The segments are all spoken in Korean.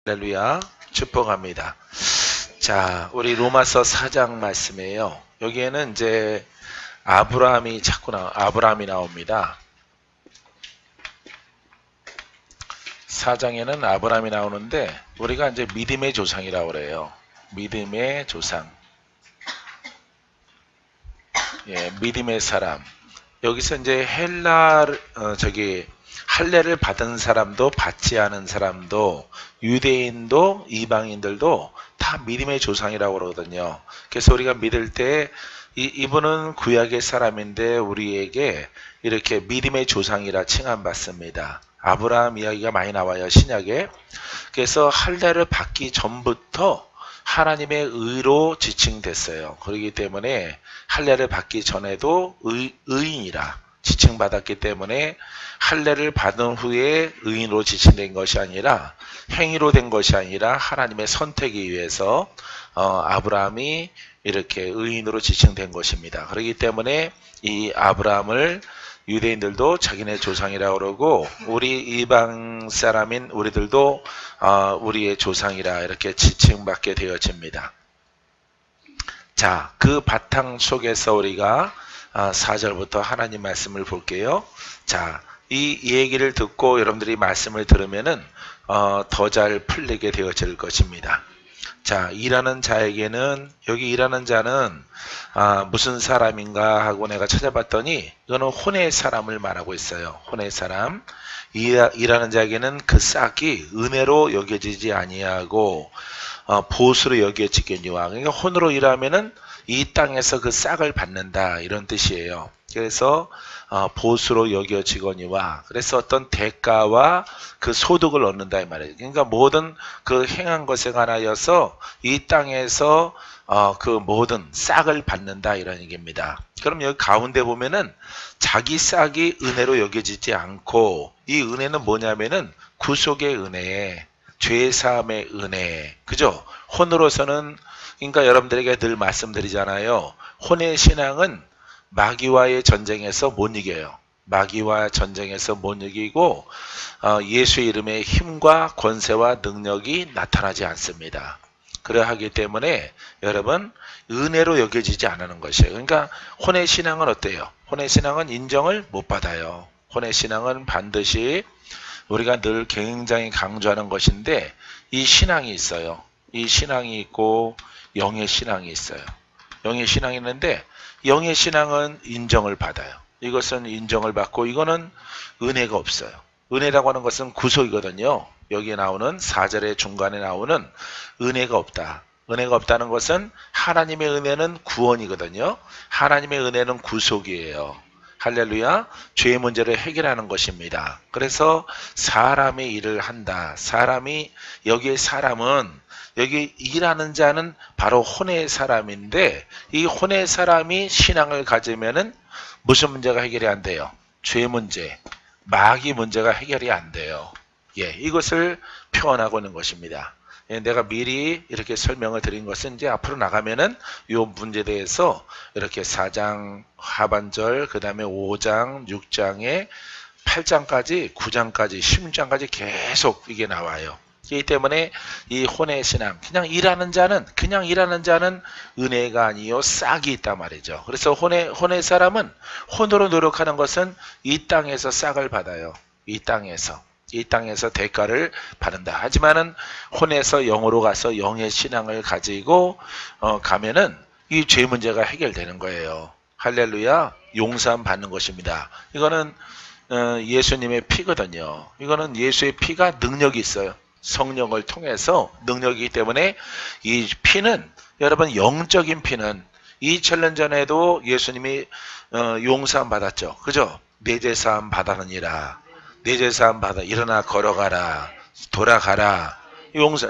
할렐루야, 축복합니다. 자, 우리 로마서 4장 말씀이에요. 여기에는 이제 아브라함이 나옵니다. 4장에는 아브라함이 나오는데 우리가 이제 믿음의 조상이라고 그래요. 믿음의 조상. 예, 믿음의 사람. 여기서 이제 할례를 받은 사람도 받지 않은 사람도 유대인도 이방인들도 다 믿음의 조상이라고 그러거든요. 그래서 우리가 믿을 때 이분은 구약의 사람인데 우리에게 이렇게 믿음의 조상이라 칭함받습니다. 아브라함 이야기가 많이 나와요, 신약에. 그래서 할례를 받기 전부터 하나님의 의로 지칭됐어요. 그렇기 때문에 할례를 받기 전에도 의인이라 지칭받았기 때문에 할례를 받은 후에 의인으로 지칭된 것이 아니라 행위로 된 것이 아니라 하나님의 선택에 의해서 아브라함이 이렇게 의인으로 지칭된 것입니다. 그렇기 때문에 이 아브라함을 유대인들도 자기네 조상이라고 그러고 우리 이방 사람인 우리들도 우리의 조상이라 이렇게 지칭받게 되어집니다. 자, 그 바탕 속에서 우리가 4절부터 하나님 말씀을 볼게요. 자, 이 얘기를 듣고 여러분들이 말씀을 들으면은 더 잘 풀리게 되어질 것입니다. 자, 일하는 자에게는 여기 일하는 자는 무슨 사람인가 하고 내가 찾아봤더니 이거는 혼의 사람을 말하고 있어요. 혼의 사람. 일하는 자에게는 그 싹이 은혜로 여겨지지 아니하고 보수로 여겨지겠니와. 그러니까 혼으로 일하면은 이 땅에서 그 싹을 받는다 이런 뜻이에요. 그래서 보수로 여겨지거니와 그래서 어떤 대가와 그 소득을 얻는다 이 말이에요. 그러니까 모든 그 행한 것에 관하여서 이 땅에서 그 모든 싹을 받는다 이런 얘기입니다. 그럼 여기 가운데 보면은 자기 싹이 은혜로 여겨지지 않고 이 은혜는 뭐냐면은 구속의 은혜, 죄사함의 은혜, 그죠? 혼으로서는 그러니까 여러분들에게 늘 말씀드리잖아요. 혼의 신앙은 마귀와의 전쟁에서 못 이겨요. 마귀와 전쟁에서 못 이기고 예수의 이름의 힘과 권세와 능력이 나타나지 않습니다. 그러하기 때문에 여러분 은혜로 여겨지지 않는 것이에요. 그러니까 혼의 신앙은 어때요? 혼의 신앙은 인정을 못 받아요. 혼의 신앙은 반드시 우리가 늘 굉장히 강조하는 것인데 이 신앙이 있어요. 이 신앙이 있고 영의 신앙이 있어요. 영의 신앙이 있는데 영의 신앙은 인정을 받아요. 이것은 인정을 받고 이거는 은혜가 없어요. 은혜라고 하는 것은 구속이거든요. 여기에 나오는 4절의 중간에 나오는 은혜가 없다. 은혜가 없다는 것은 하나님의 은혜는 구원이거든요. 하나님의 은혜는 구속이에요. 할렐루야. 죄의 문제를 해결하는 것입니다. 그래서 사람이 일을 한다. 여기에 사람은 여기 일하는 자는 바로 혼의 사람인데 이 혼의 사람이 신앙을 가지면은 무슨 문제가 해결이 안 돼요? 죄 문제, 마귀 문제가 해결이 안 돼요. 예, 이것을 표현하고 있는 것입니다. 예, 내가 미리 이렇게 설명을 드린 것은 이제 앞으로 나가면은 이 문제에 대해서 이렇게 4장 하반절, 그 다음에 5장, 6장에 8장까지, 9장까지, 16장까지 계속 이게 나와요. 그렇기 때문에 이 혼의 신앙, 그냥 일하는 자는 은혜가 아니요 싹이 있단 말이죠. 그래서 혼의 사람은 혼으로 노력하는 것은 이 땅에서 싹을 받아요. 이 땅에서 대가를 받는다. 하지만은 혼에서 영으로 가서 영의 신앙을 가지고 가면은 이 죄 문제가 해결되는 거예요. 할렐루야. 용서함 받는 것입니다. 이거는 예수님의 피거든요. 이거는 예수의 피가 능력이 있어요. 성령을 통해서 능력이기 때문에 이 피는 여러분 영적인 피는 2000년 전에도 예수님이 용서함 받았죠. 그죠? 내 죄 사함 받았느니라. 내 죄 사함 받아 일어나 걸어가라. 돌아가라.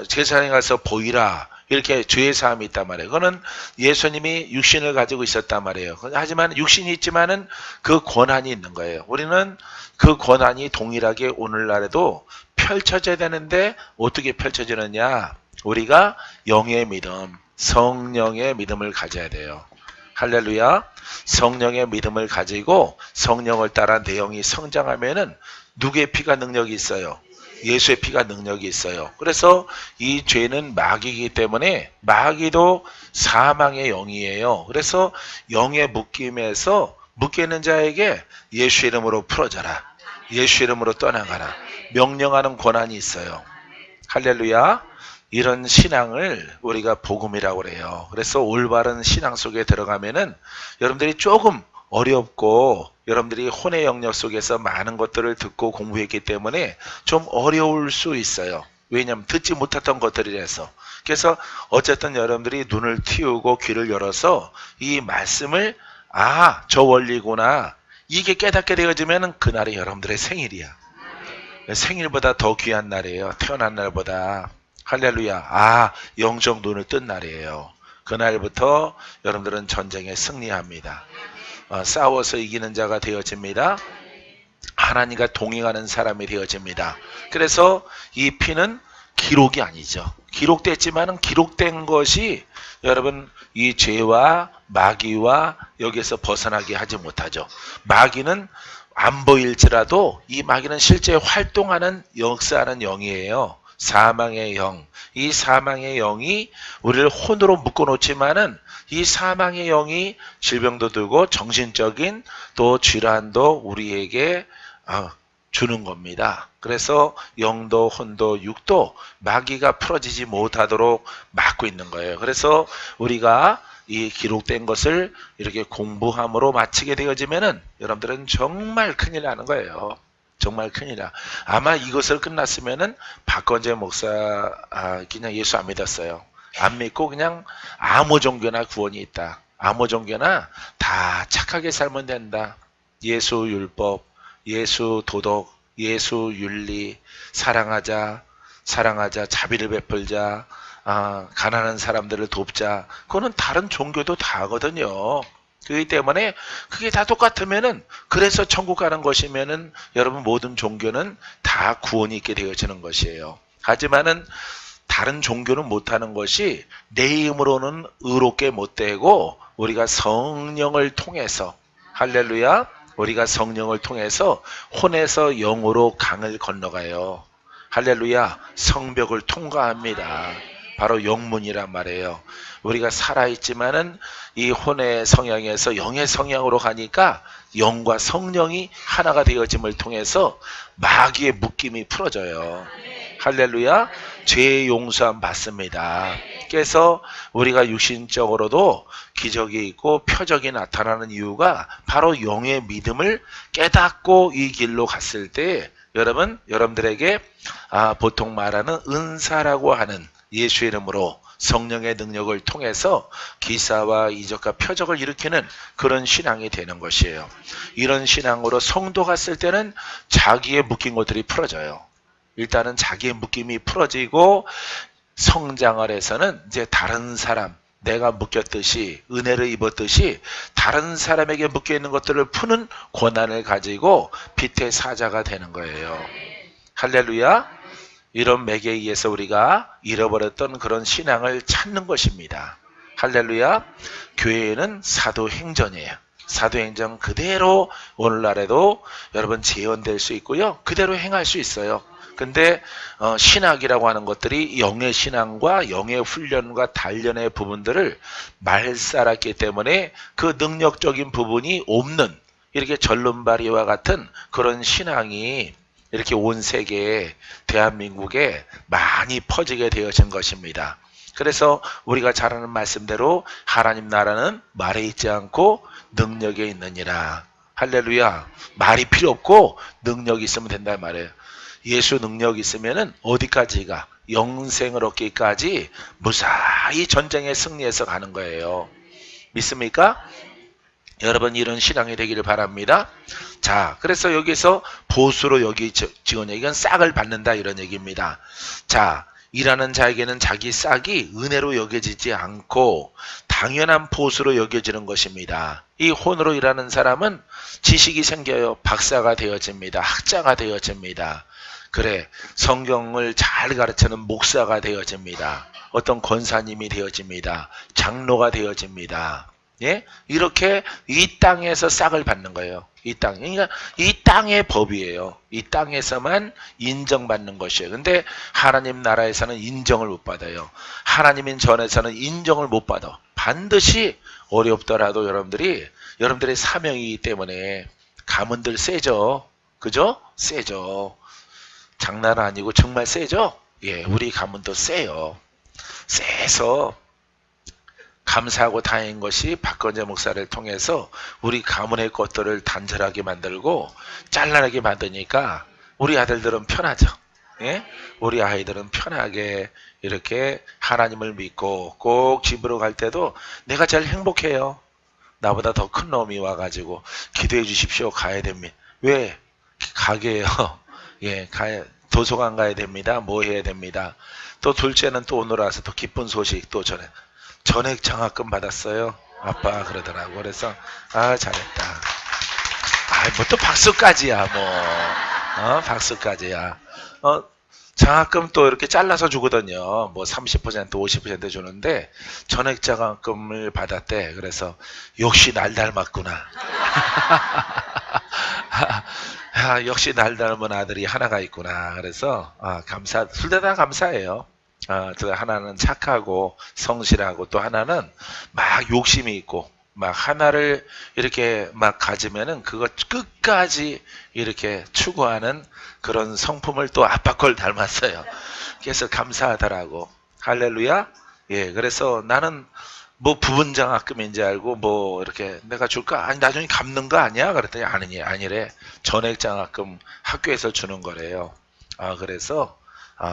제사장에 가서 보이라. 이렇게 죄의 사함이 있단 말이에요. 그거는 예수님이 육신을 가지고 있었단 말이에요. 하지만 육신이 있지만은 그 권한이 있는 거예요. 우리는 그 권한이 동일하게 오늘날에도 펼쳐져야 되는데 어떻게 펼쳐지느냐? 우리가 영의 믿음, 성령의 믿음을 가져야 돼요. 할렐루야. 성령의 믿음을 가지고 성령을 따라 내 영이 성장하면은 누구의 피가 능력이 있어요? 예수의 피가 능력이 있어요. 그래서 이 죄는 마귀이기 때문에 마귀도 사망의 영이에요. 그래서 영의 묶임에서 묶이는 자에게 예수 이름으로 풀어져라. 예수 이름으로 떠나가라. 명령하는 권한이 있어요. 할렐루야. 이런 신앙을 우리가 복음이라고 그래요. 그래서 올바른 신앙 속에 들어가면은 여러분들이 조금 어렵고 여러분들이 혼의 영역 속에서 많은 것들을 듣고 공부했기 때문에 좀 어려울 수 있어요. 왜냐하면 듣지 못했던 것들이라서. 그래서 어쨌든 여러분들이 눈을 틔우고 귀를 열어서 이 말씀을 저 원리구나. 이게 깨닫게 되어지면 그날이 여러분들의 생일이야. 생일보다 더 귀한 날이에요. 태어난 날보다. 할렐루야. 영적 눈을 뜬 날이에요. 그날부터 여러분들은 전쟁에 승리합니다. 싸워서 이기는 자가 되어집니다. 하나님과 동행하는 사람이 되어집니다. 그래서 이 피는 기록이 아니죠. 기록됐지만은 기록된 것이 여러분 이 죄와 마귀와 여기에서 벗어나게 하지 못하죠. 마귀는 안 보일지라도 이 마귀는 실제 활동하는 역사하는 영이에요. 사망의 영. 이 사망의 영이 우리를 혼으로 묶어놓지만은 이 사망의 영이 질병도 들고 정신적인 또 질환도 우리에게 주는 겁니다. 그래서 영도 혼도 육도 마귀가 풀어지지 못하도록 막고 있는 거예요. 그래서 우리가 이 기록된 것을 이렇게 공부함으로 마치게 되어지면은 여러분들은 정말 큰일 나는 거예요. 정말 큰일이야. 아마 이것을 끝났으면은 박건재 목사 그냥 예수 안 믿었어요. 안 믿고 그냥 아무 종교나 구원이 있다. 아무 종교나 다 착하게 살면 된다. 예수 율법, 예수 도덕, 예수 윤리, 사랑하자, 자비를 베풀자, 가난한 사람들을 돕자. 그거는 다른 종교도 다 하거든요. 그렇기 때문에 그게 다 똑같으면은 그래서 천국 가는 것이면은 여러분 모든 종교는 다 구원이 있게 되어지는 것이에요. 하지만은 다른 종교는 못하는 것이 내 힘으로는 의롭게 못 되고 우리가 성령을 통해서 할렐루야 우리가 성령을 통해서 혼에서 영으로 강을 건너가요. 할렐루야 성벽을 통과합니다. 바로 영문이란 말이에요. 우리가 살아있지만은 이 혼의 성향에서 영의 성향으로 가니까 영과 성령이 하나가 되어짐을 통해서 마귀의 묶임이 풀어져요. 할렐루야 죄의 용서함 받습니다. 그래서 우리가 육신적으로도 기적이 있고 표적이 나타나는 이유가 바로 영의 믿음을 깨닫고 이 길로 갔을 때 여러분들에게 보통 말하는 은사라고 하는 예수 이름으로 성령의 능력을 통해서 기사와 이적과 표적을 일으키는 그런 신앙이 되는 것이에요. 이런 신앙으로 성도가 쓸 때는 자기의 묶인 것들이 풀어져요. 일단은 자기의 묶임이 풀어지고 성장을 해서는 이제 다른 사람, 내가 묶였듯이 은혜를 입었듯이 다른 사람에게 묶여있는 것들을 푸는 권한을 가지고 빛의 사자가 되는 거예요. 할렐루야. 이런 맥에 의해서 우리가 잃어버렸던 그런 신앙을 찾는 것입니다. 할렐루야. 교회는 사도행전이에요. 사도행전 그대로 오늘날에도 여러분 재현될 수 있고요. 그대로 행할 수 있어요. 근데 신학이라고 하는 것들이 영의 신앙과 영의 훈련과 단련의 부분들을 말살았기 때문에 그 능력적인 부분이 없는 이렇게 절름발이와 같은 그런 신앙이 이렇게 온 세계에 대한민국에 많이 퍼지게 되어진 것입니다. 그래서 우리가 잘 아는 말씀대로 하나님 나라는 말에 있지 않고 능력에 있느니라. 할렐루야. 말이 필요 없고 능력이 있으면 된단 말이에요. 예수 능력이 있으면은 어디까지가 영생을 얻기까지 무사히 전쟁에 승리해서 가는 거예요. 믿습니까? 여러분 이런 신앙이 되기를 바랍니다. 자, 그래서 여기서 보수로 여기 지은 얘기는 싹을 받는다 이런 얘기입니다. 자, 일하는 자에게는 자기 싹이 은혜로 여겨지지 않고 당연한 보수로 여겨지는 것입니다. 이 혼으로 일하는 사람은 지식이 생겨요. 박사가 되어집니다. 학자가 되어집니다. 그래, 성경을 잘 가르치는 목사가 되어집니다. 어떤 권사님이 되어집니다. 장로가 되어집니다. 예? 이렇게 이 땅에서 싹을 받는 거예요. 이 땅. 그러니까 이 땅의 법이에요. 이 땅에서만 인정받는 것이에요. 근데 하나님 나라에서는 인정을 못 받아요. 하나님인 전에서는 인정을 못 받아. 반드시 어렵더라도 여러분들의 사명이기 때문에 가문들 세죠. 그죠? 세죠. 장난 아니고 정말 세죠? 예, 우리 가문도 세요. 세서 감사하고 다행인 것이 박건재 목사를 통해서 우리 가문의 것들을 단절하게 만들고 잘라내게 만드니까 우리 아들들은 편하죠. 예? 우리 아이들은 편하게 이렇게 하나님을 믿고 꼭 집으로 갈 때도 내가 제일 행복해요. 나보다 더 큰 놈이 와가지고 기도해 주십시오. 가야 됩니다. 왜? 가게요. 예, 도서관 가야 됩니다. 뭐 해야 됩니다. 또 둘째는 또 오늘 와서 또 기쁜 소식 또 전액 장학금 받았어요. 아빠 그러더라고. 그래서 잘했다. 뭐 또 박수까지야 뭐. 박수까지야. 장학금 또 이렇게 잘라서 주거든요. 뭐 30% 50% 주는데 전액 장학금을 받았대. 그래서 역시 날 닮았구나. 역시 날 닮은 아들이 하나가 있구나. 그래서 둘 다 감사해요. 하나는 착하고 성실하고 또 하나는 막 욕심이 있고 막 하나를 이렇게 막 가지면은 그거 끝까지 이렇게 추구하는 그런 성품을 또 아빠 걸 닮았어요. 그래서 감사하더라고. 할렐루야. 예, 그래서 나는 뭐 부분장학금인지 알고 뭐 이렇게 내가 줄까? 아니 나중에 갚는 거 아니야? 그랬더니 아니래. 전액장학금 학교에서 주는 거래요. 그래서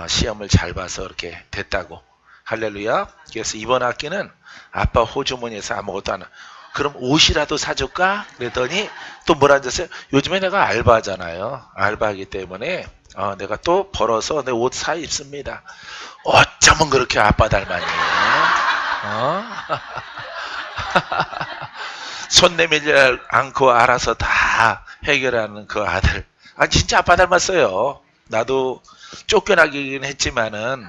시험을 잘 봐서 이렇게 됐다고. 할렐루야. 그래서 이번 학기는 아빠 호주머니에서 아무것도 안 해. 그럼 옷이라도 사줄까? 그랬더니 또 뭐라 하셨어요? 요즘에 내가 알바잖아요. 알바하기 때문에 내가 또 벌어서 내 옷 사 입습니다. 어쩌면 그렇게 아빠 닮았니? 손 내밀지 않고 알아서 다 해결하는 그 아들. 진짜 아빠 닮았어요. 나도 쫓겨나긴 했지만은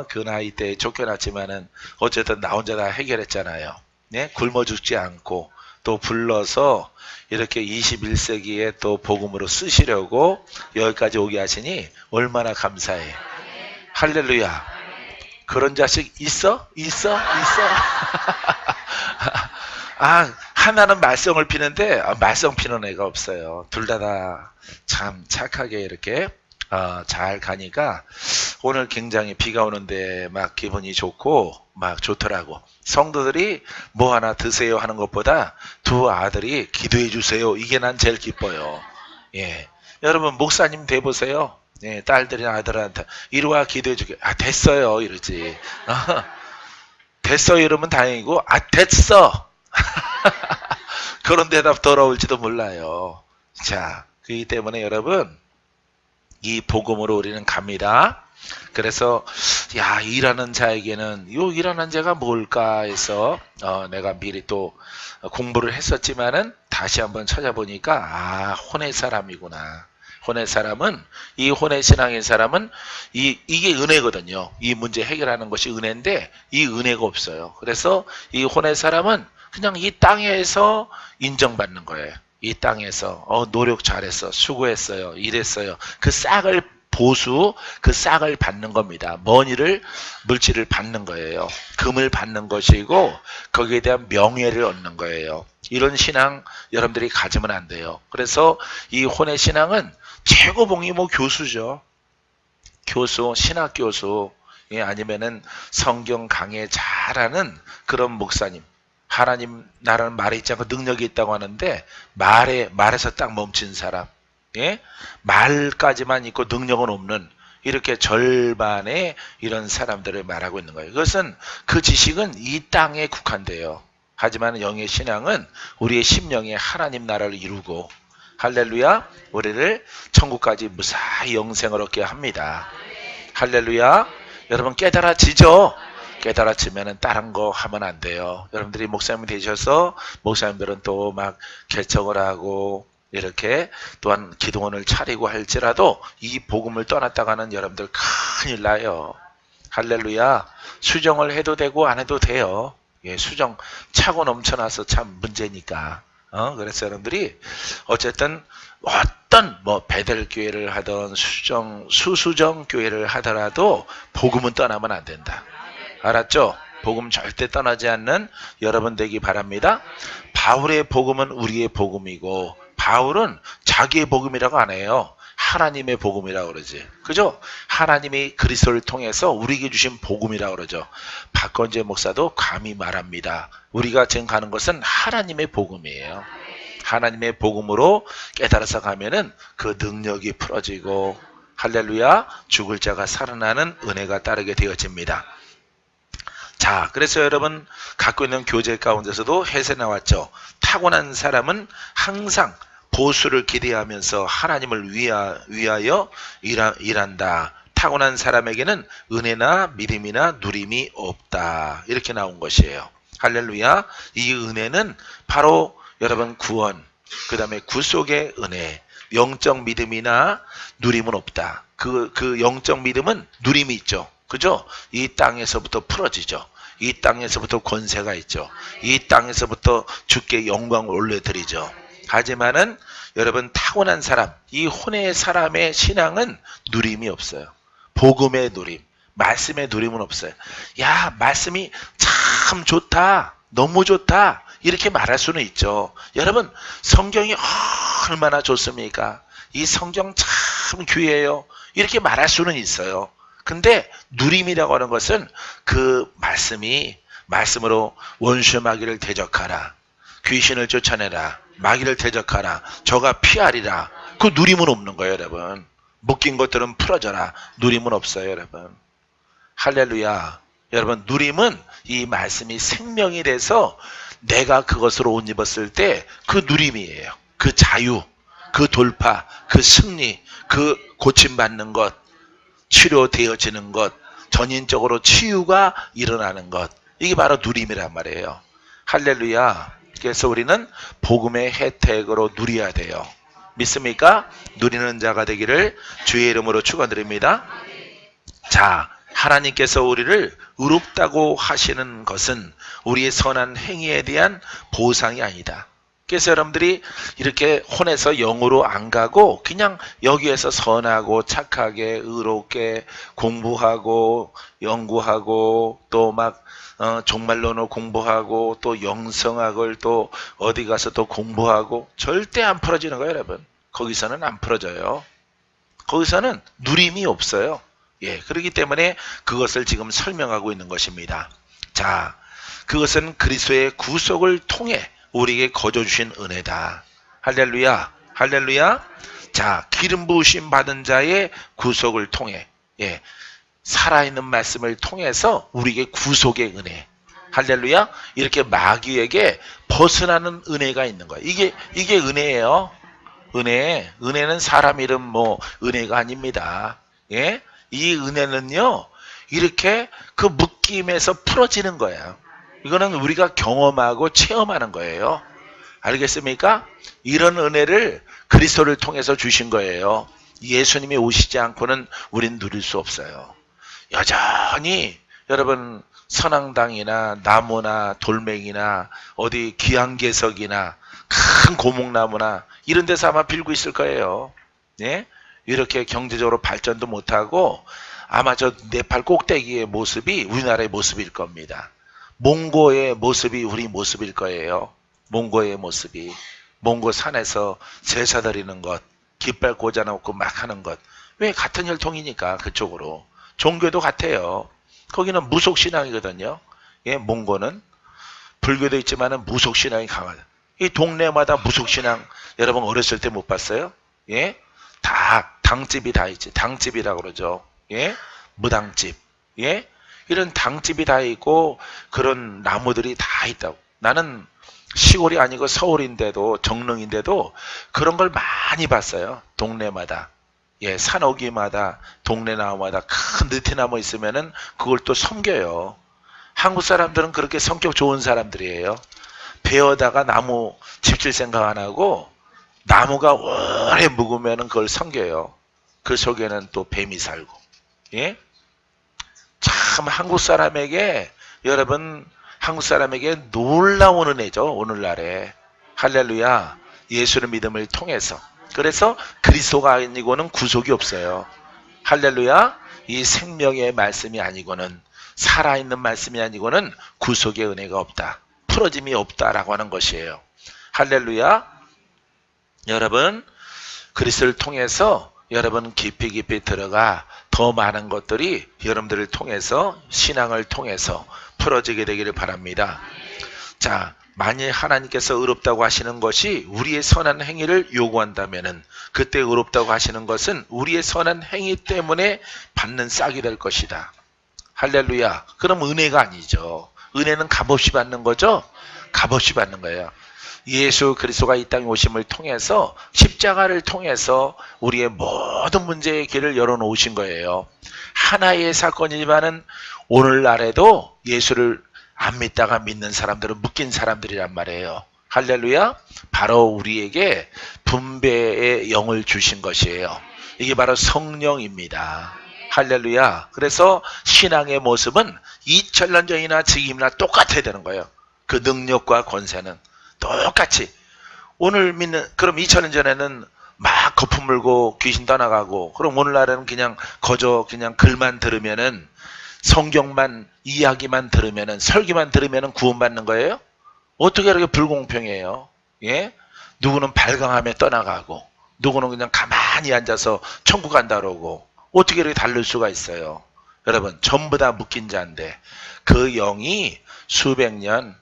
그 나이 때 쫓겨났지만은 어쨌든 나 혼자 다 해결했잖아요. 네? 굶어 죽지 않고 또 불러서 이렇게 21세기에 또 복음으로 쓰시려고 여기까지 오게 하시니 얼마나 감사해. 할렐루야. 그런 자식 있어? 하나는 말썽을 피는데 말썽 피는 애가 없어요. 둘 다 참 착하게 이렇게 잘 가니까 오늘 굉장히 비가 오는데 막 기분이 좋고 막 좋더라고. 성도들이 뭐 하나 드세요 하는 것보다 두 아들이 기도해 주세요. 이게 난 제일 기뻐요. 예, 여러분 목사님 돼보세요. 예, 딸들이나 아들한테 이리 와 기도해 주게. 됐어요 이러지. 됐어 이러면 다행이고 됐어. 그런 대답 돌아올지도 몰라요. 자, 그렇기 때문에 여러분 이 복음으로 우리는 갑니다. 그래서 일하는 자에게는 일하는 자가 뭘까 해서 내가 미리 또 공부를 했었지만은 다시 한번 찾아보니까 혼의 사람이구나. 혼의 사람은 이 혼의 신앙인 사람은 이게 은혜거든요. 이 문제 해결하는 것이 은혜인데 이 은혜가 없어요. 그래서 이 혼의 사람은 그냥 이 땅에서 인정받는 거예요. 이 땅에서 노력 잘했어, 수고했어요, 일했어요. 그 싹을 그 싹을 받는 겁니다. 물질을 받는 거예요. 금을 받는 것이고 거기에 대한 명예를 얻는 거예요. 이런 신앙 여러분들이 가지면 안 돼요. 그래서 이 혼의 신앙은 최고봉이 교수죠. 교수, 신학 교수, 아니면은 성경 강해 잘하는 그런 목사님. 하나님 나라는 말에 있지 않고 능력이 있다고 하는데 말에서 딱 멈춘 사람. 예? 말까지만 있고 능력은 없는 이렇게 절반의 이런 사람들을 말하고 있는 거예요. 그것은 그 지식은 이 땅에 국한돼요. 하지만 영의 신앙은 우리의 심령에 하나님 나라를 이루고 할렐루야 우리를 천국까지 무사히 영생을 얻게 합니다. 할렐루야. 여러분 깨달아지죠? 깨달아지면은 다른 거 하면 안 돼요. 여러분들이 목사님 되셔서 목사님들은 또 막 개척을 하고 이렇게 또한 기도원을 차리고 할지라도 이 복음을 떠났다가는 여러분들 큰일 나요. 할렐루야. 수정을 해도 되고 안 해도 돼요. 예, 수정 차고 넘쳐나서 참 문제니까. 그래서 여러분들이 어쨌든 어떤 뭐 베델교회를 하던 수수정 교회를 하더라도 복음은 떠나면 안 된다. 알았죠? 복음 절대 떠나지 않는 여러분 되기 바랍니다. 바울의 복음은 우리의 복음이고, 바울은 자기의 복음이라고 안 해요. 하나님의 복음이라고 그러지. 그죠? 하나님이 그리스도를 통해서 우리에게 주신 복음이라고 그러죠. 박건재 목사도 감히 말합니다. 우리가 지금 가는 것은 하나님의 복음이에요. 하나님의 복음으로 깨달아서 가면은 그 능력이 풀어지고, 할렐루야, 죽을 자가 살아나는 은혜가 따르게 되어집니다. 자, 그래서 여러분 갖고 있는 교재 가운데서도 해세 나왔죠. 타고난 사람은 항상 보수를 기대하면서 하나님을 위하여 일한다. 타고난 사람에게는 은혜나 믿음이나 누림이 없다. 이렇게 나온 것이에요. 할렐루야. 이 은혜는 바로 여러분 구원, 그 다음에 구속의 은혜, 영적 믿음이나 누림은 없다. 그 영적 믿음은 누림이 있죠. 그죠? 이 땅에서부터 풀어지죠. 이 땅에서부터 권세가 있죠. 이 땅에서부터 주께 영광을 올려드리죠. 하지만은 여러분 타고난 사람, 이 혼의 사람의 신앙은 누림이 없어요. 복음의 누림, 말씀의 누림은 없어요. 야, 말씀이 참 좋다, 너무 좋다, 이렇게 말할 수는 있죠. 여러분, 성경이 얼마나 좋습니까? 이 성경 참 귀해요, 이렇게 말할 수는 있어요. 근데 누림이라고 하는 것은 그 말씀으로 원수 마귀를 대적하라, 귀신을 쫓아내라, 마귀를 대적하라, 저가 피하리라. 그 누림은 없는 거예요, 여러분. 묶인 것들은 풀어져라. 누림은 없어요, 여러분. 할렐루야. 여러분, 누림은 이 말씀이 생명이 돼서 내가 그것으로 옷 입었을 때 그 누림이에요. 그 자유, 그 돌파, 그 승리, 그 고침받는 것, 치료되어지는 것, 전인적으로 치유가 일어나는 것, 이게 바로 누림이란 말이에요. 할렐루야. 그래서 우리는 복음의 혜택으로 누려야 돼요. 믿습니까? 누리는 자가 되기를 주의 이름으로 축원드립니다. 자, 하나님께서 우리를 의롭다고 하시는 것은 우리의 선한 행위에 대한 보상이 아니다. 그래서 여러분들이 이렇게 혼에서 영으로 안 가고 그냥 여기에서 선하고 착하게 의롭게 공부하고 연구하고 또 막 종말론을 공부하고 또 영성학을 또 어디 가서 또 공부하고 절대 안 풀어지는 거예요, 여러분. 거기서는 안 풀어져요. 거기서는 누림이 없어요. 예, 그렇기 때문에 그것을 지금 설명하고 있는 것입니다. 자, 그것은 그리스도의 구속을 통해 우리에게 거저 주신 은혜다. 할렐루야, 할렐루야. 자, 기름 부으심 받은 자의 구속을 통해, 예, 살아있는 말씀을 통해서 우리에게 구속의 은혜. 할렐루야. 이렇게 마귀에게 벗어나는 은혜가 있는 거예요. 이게 은혜예요. 은혜는 사람 이름 뭐 은혜가 아닙니다. 예? 이 은혜는요, 이렇게 그 묶임에서 풀어지는 거예요. 이거는 우리가 경험하고 체험하는 거예요. 알겠습니까? 이런 은혜를 그리스도를 통해서 주신 거예요. 예수님이 오시지 않고는 우린 누릴 수 없어요. 여전히 여러분 선앙당이나 나무나 돌멩이나 어디 기안개석이나 큰 고목나무나 이런 데서 아마 빌고 있을 거예요. 예? 이렇게 경제적으로 발전도 못하고 아마 저 네팔 꼭대기의 모습이 우리나라의 모습일 겁니다. 몽고의 모습이 우리 모습일 거예요. 몽고의 모습이. 몽고 산에서 제사 드리는 것, 깃발 꽂아놓고 막 하는 것. 왜? 같은 혈통이니까 그쪽으로. 종교도 같아요. 거기는 무속신앙이거든요. 예, 몽고는. 불교도 있지만은 무속신앙이 강하다. 이 동네마다 무속신앙 여러분 어렸을 때 못 봤어요? 예? 다 당집이 다 있지. 당집이라고 그러죠. 예? 무당집. 예? 이런 당집이 다 있고 그런 나무들이 다 있다고. 나는 시골이 아니고 서울인데도 정릉인데도 그런 걸 많이 봤어요. 동네마다. 예, 산오기마다 동네 나무마다 큰 느티나무 있으면은 그걸 또 섬겨요. 한국 사람들은 그렇게 성격 좋은 사람들이에요. 베어다가 나무 집질 생각 안 하고 나무가 오래 묵으면은 그걸 섬겨요. 그 속에는 또 뱀이 살고. 예? 참 한국 사람에게 여러분 한국 사람에게 놀라운 은혜죠. 오늘날에 할렐루야. 예수를 믿음을 통해서. 그래서 그리스도가 아니고는 구속이 없어요. 할렐루야. 이 생명의 말씀이 아니고는, 살아있는 말씀이 아니고는 구속의 은혜가 없다. 풀어짐이 없다라고 하는 것이에요. 할렐루야. 여러분, 그리스도를 통해서 여러분 깊이 들어가 더 많은 것들이 여러분들을 통해서, 신앙을 통해서 풀어지게 되기를 바랍니다. 자, 만일 하나님께서 의롭다고 하시는 것이 우리의 선한 행위를 요구한다면은, 그때 의롭다고 하시는 것은 우리의 선한 행위 때문에 받는 싹이 될 것이다. 할렐루야. 그럼 은혜가 아니죠. 은혜는 값없이 받는 거죠. 값없이 받는 거예요. 예수 그리스도가 이 땅에 오심을 통해서, 십자가를 통해서 우리의 모든 문제의 길을 열어놓으신 거예요. 하나의 사건이지만은 오늘날에도 예수를 안 믿다가 믿는 사람들은 묶인 사람들이란 말이에요. 할렐루야. 바로 우리에게 분배의 영을 주신 것이에요. 이게 바로 성령입니다. 할렐루야. 그래서 신앙의 모습은 2000년 전이나 지금이나 똑같아야 되는 거예요. 그 능력과 권세는 똑같이. 오늘 믿는, 그럼 2000년 전에는 막 거품 물고 귀신 떠나가고, 그럼 오늘날에는 그냥 그냥 글만 들으면은, 성경만, 이야기만 들으면은, 설교만 들으면은 구원받는 거예요? 어떻게 이렇게 불공평해요? 예? 누구는 발광하며 떠나가고, 누구는 그냥 가만히 앉아서 천국 간다 그러고, 어떻게 이렇게 다를 수가 있어요? 여러분, 전부 다 묶인 자인데, 그 영이 수백 년,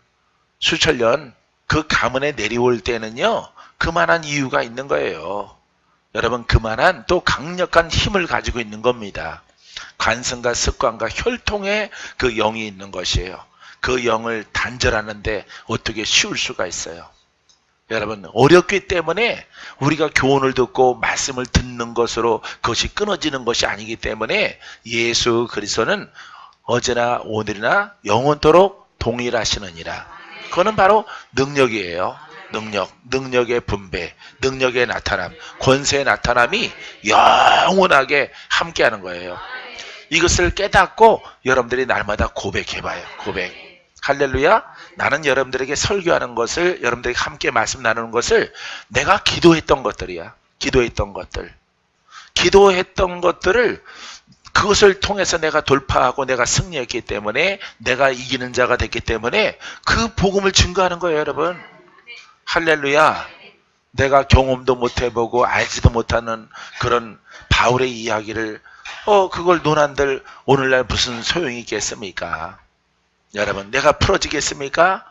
수천 년, 그 가문에 내려올 때는요, 그만한 이유가 있는 거예요. 여러분, 그만한 또 강력한 힘을 가지고 있는 겁니다. 관성과 습관과 혈통에 그 영이 있는 것이에요. 그 영을 단절하는데 어떻게 쉬울 수가 있어요? 여러분, 어렵기 때문에 우리가 교훈을 듣고 말씀을 듣는 것으로 그것이 끊어지는 것이 아니기 때문에, 예수 그리스도는 어제나 오늘이나 영원토록 동일하시느니라. 그거는 바로 능력이에요. 능력의 분배, 능력의 나타남, 권세의 나타남이 영원하게 함께하는 거예요. 이것을 깨닫고 여러분들이 날마다 고백해봐요. 고백. 할렐루야. 나는 여러분들에게 설교하는 것을, 여러분들에게 함께 말씀 나누는 것을 내가 기도했던 것들이야. 기도했던 것들을, 그것을 통해서 내가 돌파하고 내가 승리했기 때문에, 내가 이기는 자가 됐기 때문에 그 복음을 증거하는 거예요, 여러분. 할렐루야. 내가 경험도 못 해보고 알지도 못하는 그런 바울의 이야기를 그걸 논한들 오늘날 무슨 소용이 있겠습니까? 여러분, 내가 풀어지겠습니까?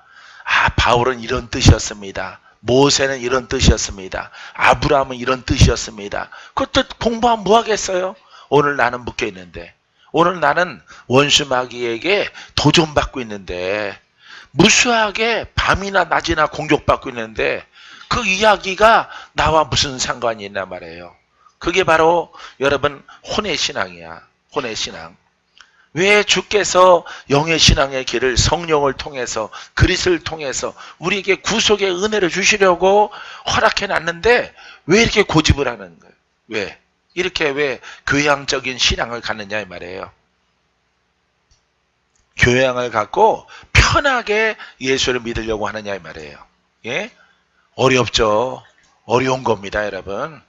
바울은 이런 뜻이었습니다. 모세는 이런 뜻이었습니다. 아브라함은 이런 뜻이었습니다. 그 뜻 공부하면 뭐 하겠어요? 오늘 나는 묶여 있는데, 오늘 나는 원수 마귀에게 도전받고 있는데, 무수하게 밤이나 낮이나 공격받고 있는데, 그 이야기가 나와 무슨 상관이 있나 말이에요. 그게 바로 여러분 혼의 신앙이야. 혼의 신앙. 왜 주께서 영의 신앙의 길을 성령을 통해서, 그리스도를 통해서 우리에게 구속의 은혜를 주시려고 허락해 놨는데 왜 이렇게 고집을 하는 거예요? 왜? 이렇게 왜 교양적인 신앙을 갖느냐 이 말이에요. 교양을 갖고 편하게 예수를 믿으려고 하느냐 이 말이에요. 예? 어렵죠. 어려운 겁니다, 여러분.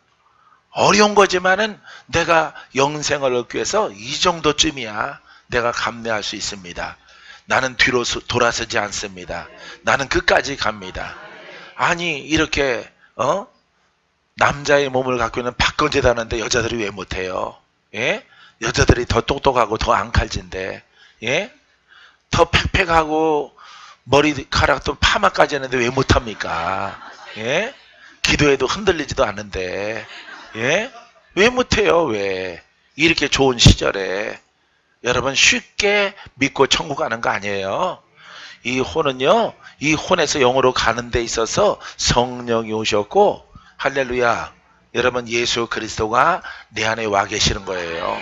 어려운 거지만은 내가 영생을 얻기 위해서 이 정도쯤이야 내가 감내할 수 있습니다. 나는 뒤로 돌아서지 않습니다. 나는 끝까지 갑니다. 아니, 이렇게 남자의 몸을 갖고 있는 박건재다는데 여자들이 왜 못해요? 예? 여자들이 더 똑똑하고 더 앙칼진데, 예? 더 팩팩하고 머리카락도 파마까지 했는데 왜 못합니까? 예? 기도해도 흔들리지도 않는데, 예? 왜 못해요? 왜? 이렇게 좋은 시절에 여러분 쉽게 믿고 천국 가는 거 아니에요. 이 혼은요, 이 혼에서 영으로 가는 데 있어서 성령이 오셨고, 할렐루야, 여러분 예수 그리스도가 내 안에 와 계시는 거예요.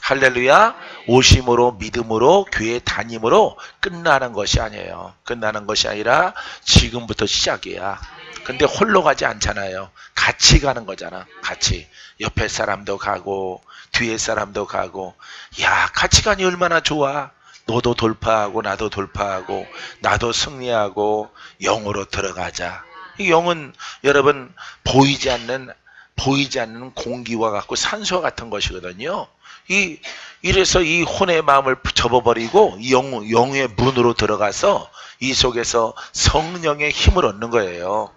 할렐루야. 오심으로, 믿음으로, 교회 다님으로 끝나는 것이 아니에요. 끝나는 것이 아니라 지금부터 시작이야. 근데 홀로 가지 않잖아요. 같이 가는 거잖아. 같이. 옆에 사람도 가고 뒤에 사람도 가고. 야, 같이 가니 얼마나 좋아. 너도 돌파하고 나도 돌파하고 나도 승리하고 영으로 들어가자. 이 영은 여러분 보이지 않는 공기와 같고 산소와 같은 것이거든요. 이래서 이 혼의 마음을 접어버리고 영의 문으로 들어가서 이 속에서 성령의 힘을 얻는 거예요.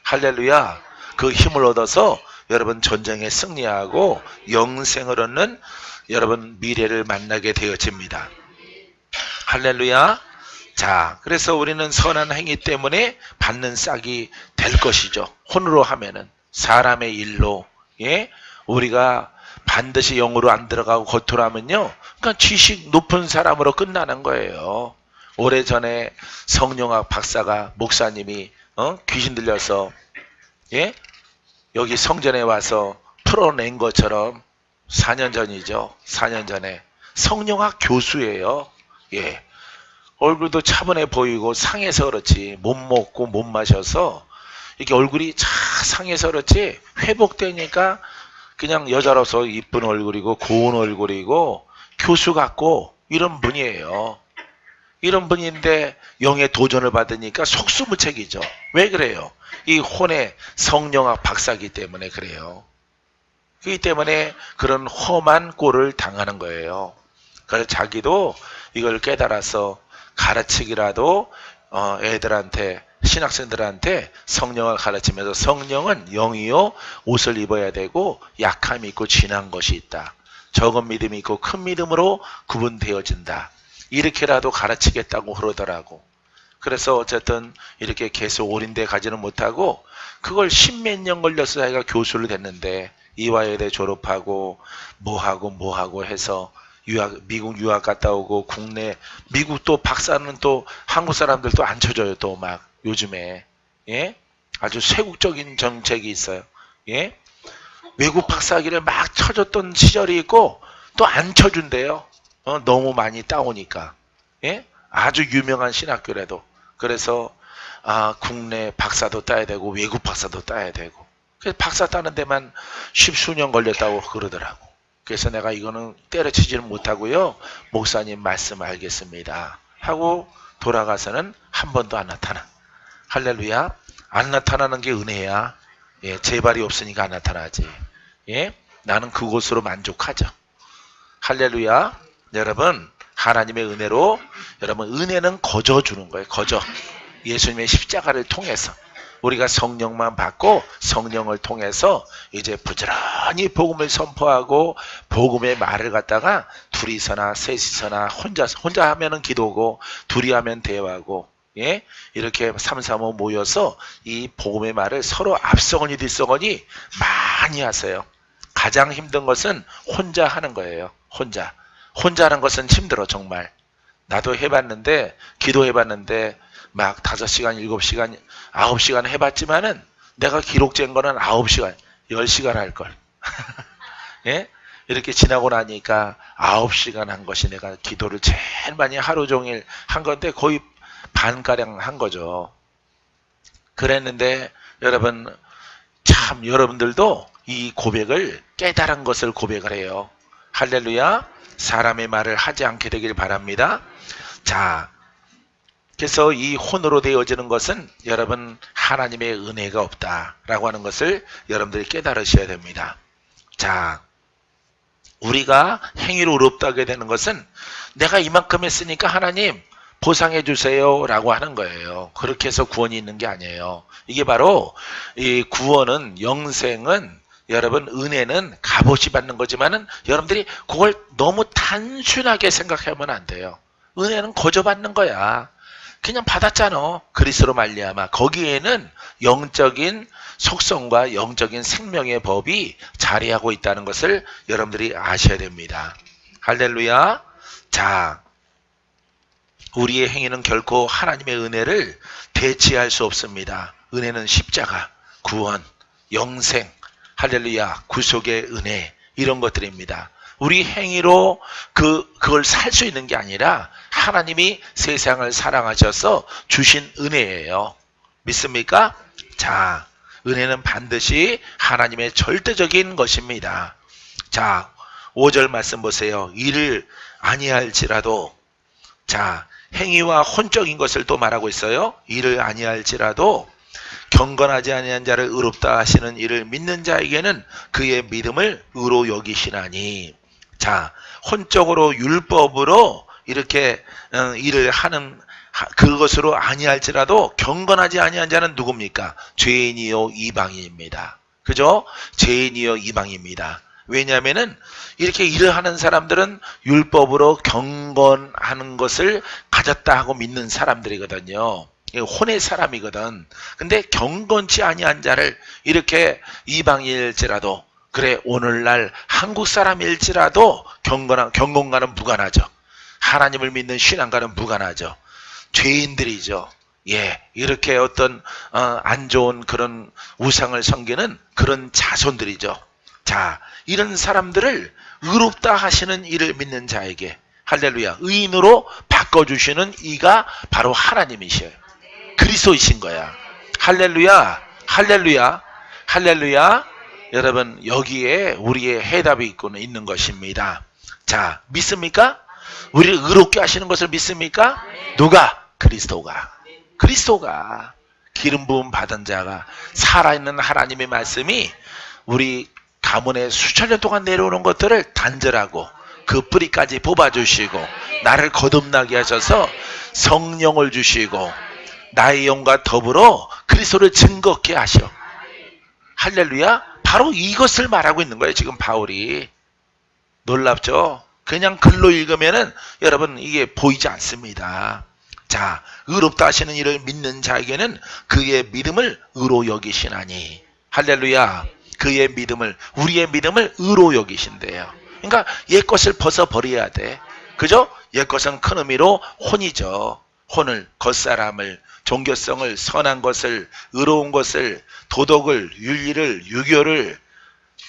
할렐루야. 그 힘을 얻어서 여러분 전쟁에 승리하고 영생을 얻는 여러분 미래를 만나게 되어집니다. 할렐루야. 자, 그래서 우리는 선한 행위 때문에 받는 싹이 될 것이죠. 혼으로 하면은 사람의 일로, 예, 우리가 반드시 영으로 안 들어가고 겉으로 하면요, 그러니까 지식 높은 사람으로 끝나는 거예요. 오래전에 성령학 박사가 목사님이 귀신 들려서, 예, 여기 성전에 와서 풀어낸 것처럼 4년 전이죠. 4년 전에 성령학 교수예요. 예. 얼굴도 차분해 보이고 상해서 그렇지 못 먹고 못 마셔서 이렇게 얼굴이 상해서 그렇지 회복되니까 그냥 여자로서 이쁜 얼굴이고 고운 얼굴이고 교수 같고 이런 분이에요. 이런 분인데 영의 도전을 받으니까 속수무책이죠. 왜 그래요? 이 혼의 성령학 박사기 때문에 그래요. 그렇기 때문에 그런 험한 꼴을 당하는 거예요. 그래서 자기도 이걸 깨달아서 가르치기라도 애들한테 신학생들한테 성령을 가르치면서 성령은 영이요 옷을 입어야 되고 약함이 있고 진한 것이 있다. 적은 믿음이 있고 큰 믿음으로 구분되어진다. 이렇게라도 가르치겠다고 그러더라고. 그래서 어쨌든 이렇게 계속 올인돼 가지는 못하고 그걸 십몇 년 걸려서 자기가 교수를 됐는데 이화여대 졸업하고 뭐하고 해서 미국 유학 갔다 오고 국내 미국 또 박사는 또 한국 사람들도 안 쳐줘요. 또 막 요즘에, 예, 아주 쇄국적인 정책이 있어요. 예, 외국 박사학위를 막 쳐줬던 시절이 있고 또 안 쳐준대요. 너무 많이 따오니까. 예, 아주 유명한 신학교라도. 그래서 국내 박사도 따야 되고 외국 박사도 따야 되고. 그래서 박사 따는 데만 십수년 걸렸다고 그러더라고. 그래서 내가 이거는 때려치지는 못하고요. 목사님 말씀 알겠습니다. 하고 돌아가서는 한 번도 안 나타나. 할렐루야. 안 나타나는 게 은혜야. 예, 재발이 없으니까 안 나타나지. 예, 나는 그곳으로 만족하죠. 할렐루야. 여러분, 하나님의 은혜로 여러분 은혜는 거저 주는 거예요. 거저. 예수님의 십자가를 통해서. 우리가 성령만 받고 성령을 통해서 이제 부지런히 복음을 선포하고 복음의 말을 갖다가 둘이서나 셋이서나 혼자 하면은 기도고 둘이 하면 대화고, 예, 이렇게 3, 3, 5 모여서 이 복음의 말을 서로 앞서거니 뒤서거니 많이 하세요. 가장 힘든 것은 혼자 하는 거예요. 혼자 하는 것은 힘들어. 정말 나도 해봤는데 기도해봤는데 막 5시간, 7시간, 9시간 해봤지만은 내가 기록된 거는 9시간, 10시간 할걸. 예? 이렇게 지나고 나니까 9시간 한 것이 내가 기도를 제일 많이 하루 종일 한 건데 거의 반가량 한 거죠. 그랬는데 여러분, 참 여러분들도 이 고백을 깨달은 것을 고백을 해요. 할렐루야. 사람의 말을 하지 않게 되길 바랍니다. 자, 그래서 이 혼으로 되어지는 것은 여러분 하나님의 은혜가 없다라고 하는 것을 여러분들이 깨달으셔야 됩니다. 자, 우리가 행위로 의롭다게 되는 것은 내가 이만큼 했으니까 하나님 보상해 주세요 라고 하는 거예요. 그렇게 해서 구원이 있는 게 아니에요. 이게 바로 이 구원은, 영생은, 여러분 은혜는 값없이 받는 거지만은 여러분들이 그걸 너무 단순하게 생각하면 안 돼요. 은혜는 거저 받는 거야. 그냥 받았잖아. 그리스도로 말미암아. 거기에는 영적인 속성과 영적인 생명의 법이 자리하고 있다는 것을 여러분들이 아셔야 됩니다. 할렐루야. 자, 우리의 행위는 결코 하나님의 은혜를 대체할 수 없습니다. 은혜는 십자가, 구원, 영생, 할렐루야, 구속의 은혜, 이런 것들입니다. 우리 행위로 그걸 살 수 있는 게 아니라 하나님이 세상을 사랑하셔서 주신 은혜예요. 믿습니까? 자, 은혜는 반드시 하나님의 절대적인 것입니다. 자, 5절 말씀 보세요. 이를 아니할지라도, 자, 행위와 혼적인 것을 또 말하고 있어요. 이를 아니할지라도 경건하지 아니한 자를 의롭다 하시는 이를 믿는 자에게는 그의 믿음을 의로 여기시나니. 자, 혼적으로 율법으로 이렇게 일을 하는 그것으로 아니할지라도 경건하지 아니한 자는 누굽니까? 죄인이요 이방인입니다. 그죠? 죄인이요 이방입니다. 왜냐하면은 이렇게 일을 하는 사람들은 율법으로 경건하는 것을 가졌다 하고 믿는 사람들이거든요. 혼의 사람이거든. 근데 경건치 아니한 자를 이렇게 이방인일지라도, 그래 오늘날 한국 사람일지라도 경건과는 무관하죠. 하나님을 믿는 신앙과는 무관하죠. 죄인들이죠. 예, 이렇게 어떤 안 좋은 그런 우상을 섬기는 그런 자손들이죠. 자, 이런 사람들을 의롭다 하시는 이를 믿는 자에게, 할렐루야, 의인으로 바꿔주시는 이가 바로 하나님이셔요. 그리스도이신 거야. 할렐루야, 할렐루야, 할렐루야. 여러분, 여기에 우리의 해답이 있는 것입니다. 자, 믿습니까? 우리를 의롭게 하시는 것을 믿습니까? 누가? 그리스도가. 그리스도가, 기름 부음 받은 자가, 살아있는 하나님의 말씀이 우리 가문에 수천 년 동안 내려오는 것들을 단절하고 그 뿌리까지 뽑아주시고 나를 거듭나게 하셔서 성령을 주시고 나의 영과 더불어 그리스도를 증거케 하셔. 할렐루야. 바로 이것을 말하고 있는 거예요, 지금 바울이. 놀랍죠? 그냥 글로 읽으면은 여러분 이게 보이지 않습니다. 자, 의롭다 하시는 이를 믿는 자에게는 그의 믿음을 의로 여기시나니. 할렐루야. 그의 믿음을, 우리의 믿음을 의로 여기신대요. 그러니까 옛것을 벗어버려야 돼. 그죠? 옛것은 큰 의미로 혼이죠. 혼을, 겉사람을, 종교성을, 선한 것을, 의로운 것을, 도덕을, 윤리를, 유교를,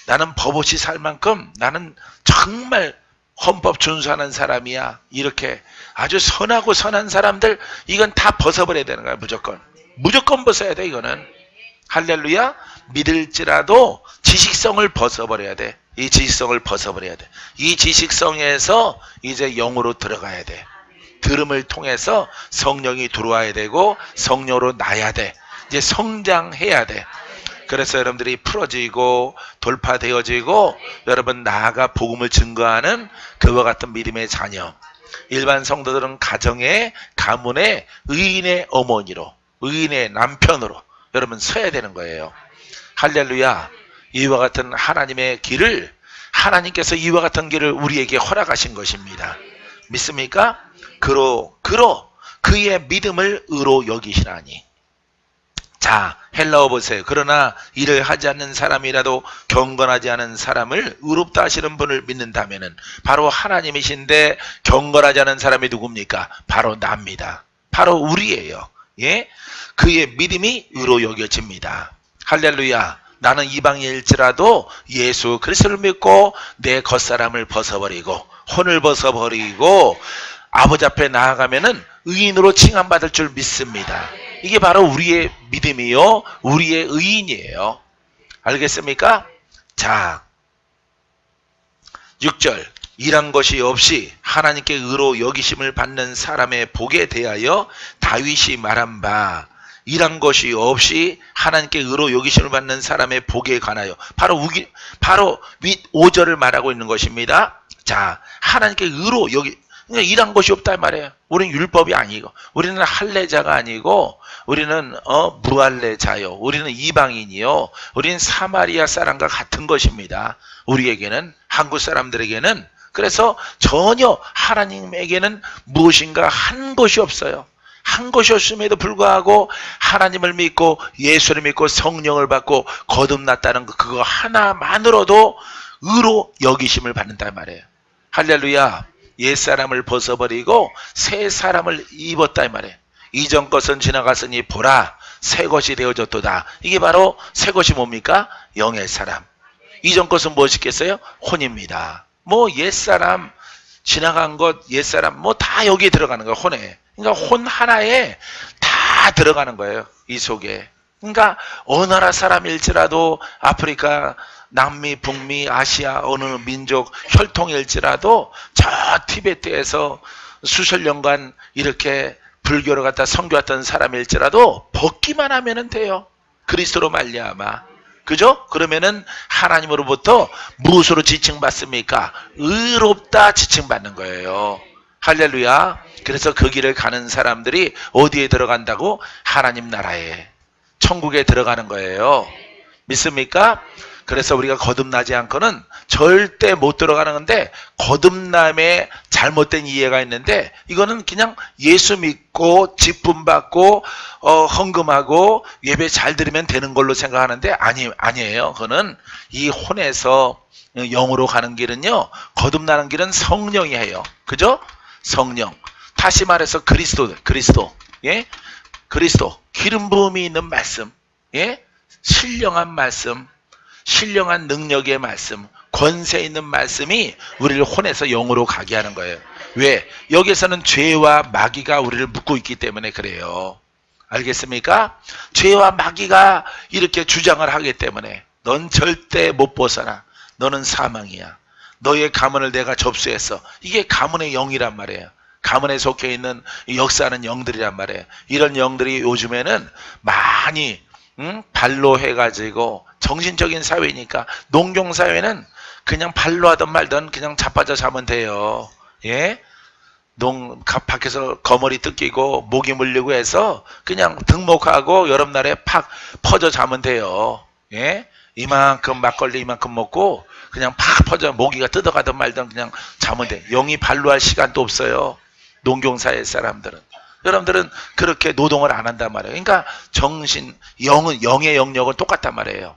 나는 법없이 살 만큼 나는 정말 헌법 준수하는 사람이야. 이렇게 아주 선하고 선한 사람들, 이건 다 벗어버려야 되는 거야. 무조건. 무조건 벗어야 돼, 이거는. 할렐루야. 믿을지라도 지식성을 벗어버려야 돼. 이 지식성을 벗어버려야 돼. 이 지식성에서 이제 영으로 들어가야 돼. 들음을 통해서 성령이 들어와야 되고 성령으로 나야 돼. 이제 성장해야 돼. 그래서 여러분들이 풀어지고 돌파되어지고 여러분 나아가 복음을 증거하는 그와 같은 믿음의 자녀. 일반 성도들은 가정의, 가문의 의인의 어머니로, 의인의 남편으로 여러분 서야 되는 거예요. 할렐루야. 이와 같은 하나님의 길을, 하나님께서 이와 같은 길을 우리에게 허락하신 것입니다. 믿습니까? 그로 그의 믿음을 의로 여기시나니. 자, 헬라어 보세요. 그러나 일을 하지 않는 사람이라도 경건하지 않은 사람을 의롭다 하시는 분을 믿는다면은 바로 하나님이신데 경건하지 않은 사람이 누굽니까? 바로 납니다. 바로 우리예요. 예? 그의 믿음이 의로 여겨집니다. 할렐루야. 나는 이방인일지라도 예수 그리스도를 믿고 내 겉사람을 벗어버리고 혼을 벗어버리고 아버지 앞에 나아가면은 의인으로 칭함받을 줄 믿습니다. 이게 바로 우리의 믿음이요, 우리의 의인이에요. 알겠습니까? 자, 6절. 일한 것이 없이 하나님께 의로 여기심을 받는 사람의 복에 대하여 다윗이 말한 바, 일한 것이 없이 하나님께 의로 여기심을 받는 사람의 복에 관하여, 바로 윗 5절을 말하고 있는 것입니다. 자, 하나님께 의로 그러니까 일한 것이 없다 말이에요. 우리는 율법이 아니고, 우리는 할례자가 아니고, 우리는 무할례자요, 우리는 이방인이요, 우리는 사마리아 사람과 같은 것입니다. 우리에게는, 한국 사람들에게는. 그래서 전혀 하나님에게는 무엇인가 한 것이 없어요. 한 것이 없음에도 불구하고 하나님을 믿고 예수를 믿고 성령을 받고 거듭났다는 그거 하나만으로도 의로 여기심을 받는단 말이에요. 할렐루야. 옛사람을 벗어버리고 새 사람을 입었다 이 말이에요. 이전 것은 지나갔으니 보라 새 것이 되어졌도다. 이게 바로 새 것이 뭡니까? 영의 사람. 이전 것은 무엇이겠어요? 혼입니다. 뭐 옛사람 지나간 것, 옛사람 뭐 다 여기에 들어가는 거예요. 혼에. 그러니까 혼 하나에 다 들어가는 거예요. 이 속에. 그러니까 어느 나라 사람일지라도 아프리카, 남미, 북미, 아시아 어느 민족 혈통일지라도 저 티베트에서 수천 년간 이렇게 불교를 갖다 선교했던 사람일지라도 벗기만 하면은 돼요. 그리스도로 말미암아. 그죠? 그러면은 하나님으로부터 무엇으로 지칭받습니까? 의롭다 지칭받는 거예요. 할렐루야. 그래서 그 길을 가는 사람들이 어디에 들어간다고? 하나님 나라에, 천국에 들어가는 거예요. 믿습니까? 그래서 우리가 거듭나지 않고는 절대 못 들어가는 건데, 거듭남에 잘못된 이해가 있는데, 이거는 그냥 예수 믿고 직분 받고 헌금하고 예배 잘 드리면 되는 걸로 생각하는데 아니에요. 그거는 이 혼에서 영으로 가는 길은요, 거듭나는 길은 성령이 해요. 그죠? 성령. 다시 말해서 그리스도. 예? 그리스도. 기름 부음이 있는 말씀. 예? 신령한 말씀. 신령한 능력의 말씀, 권세 있는 말씀이 우리를 혼에서 영으로 가게 하는 거예요. 왜? 여기서는 죄와 마귀가 우리를 묶고 있기 때문에 그래요. 알겠습니까? 죄와 마귀가 이렇게 주장을 하기 때문에 넌 절대 못 벗어나. 너는 사망이야. 너의 가문을 내가 접수했어. 이게 가문의 영이란 말이에요. 가문에 속해 있는 역사하는 영들이란 말이에요. 이런 영들이 요즘에는 많이 발로 해가지고, 정신적인 사회니까, 농경사회는 그냥 발로 하든 말든 그냥 자빠져 자면 돼요. 예? 밖에서 거머리 뜯기고 모기 물리고 해서 그냥 등목하고 여름날에 팍 퍼져 자면 돼요. 예? 이만큼 막걸리 이만큼 먹고 그냥 팍 퍼져 모기가 뜯어가든 말든 그냥 자면 돼. 영이 발로 할 시간도 없어요. 농경사회 사람들은. 여러분들은 그렇게 노동을 안 한단 말이에요. 그러니까 영의 영역은 똑같단 말이에요.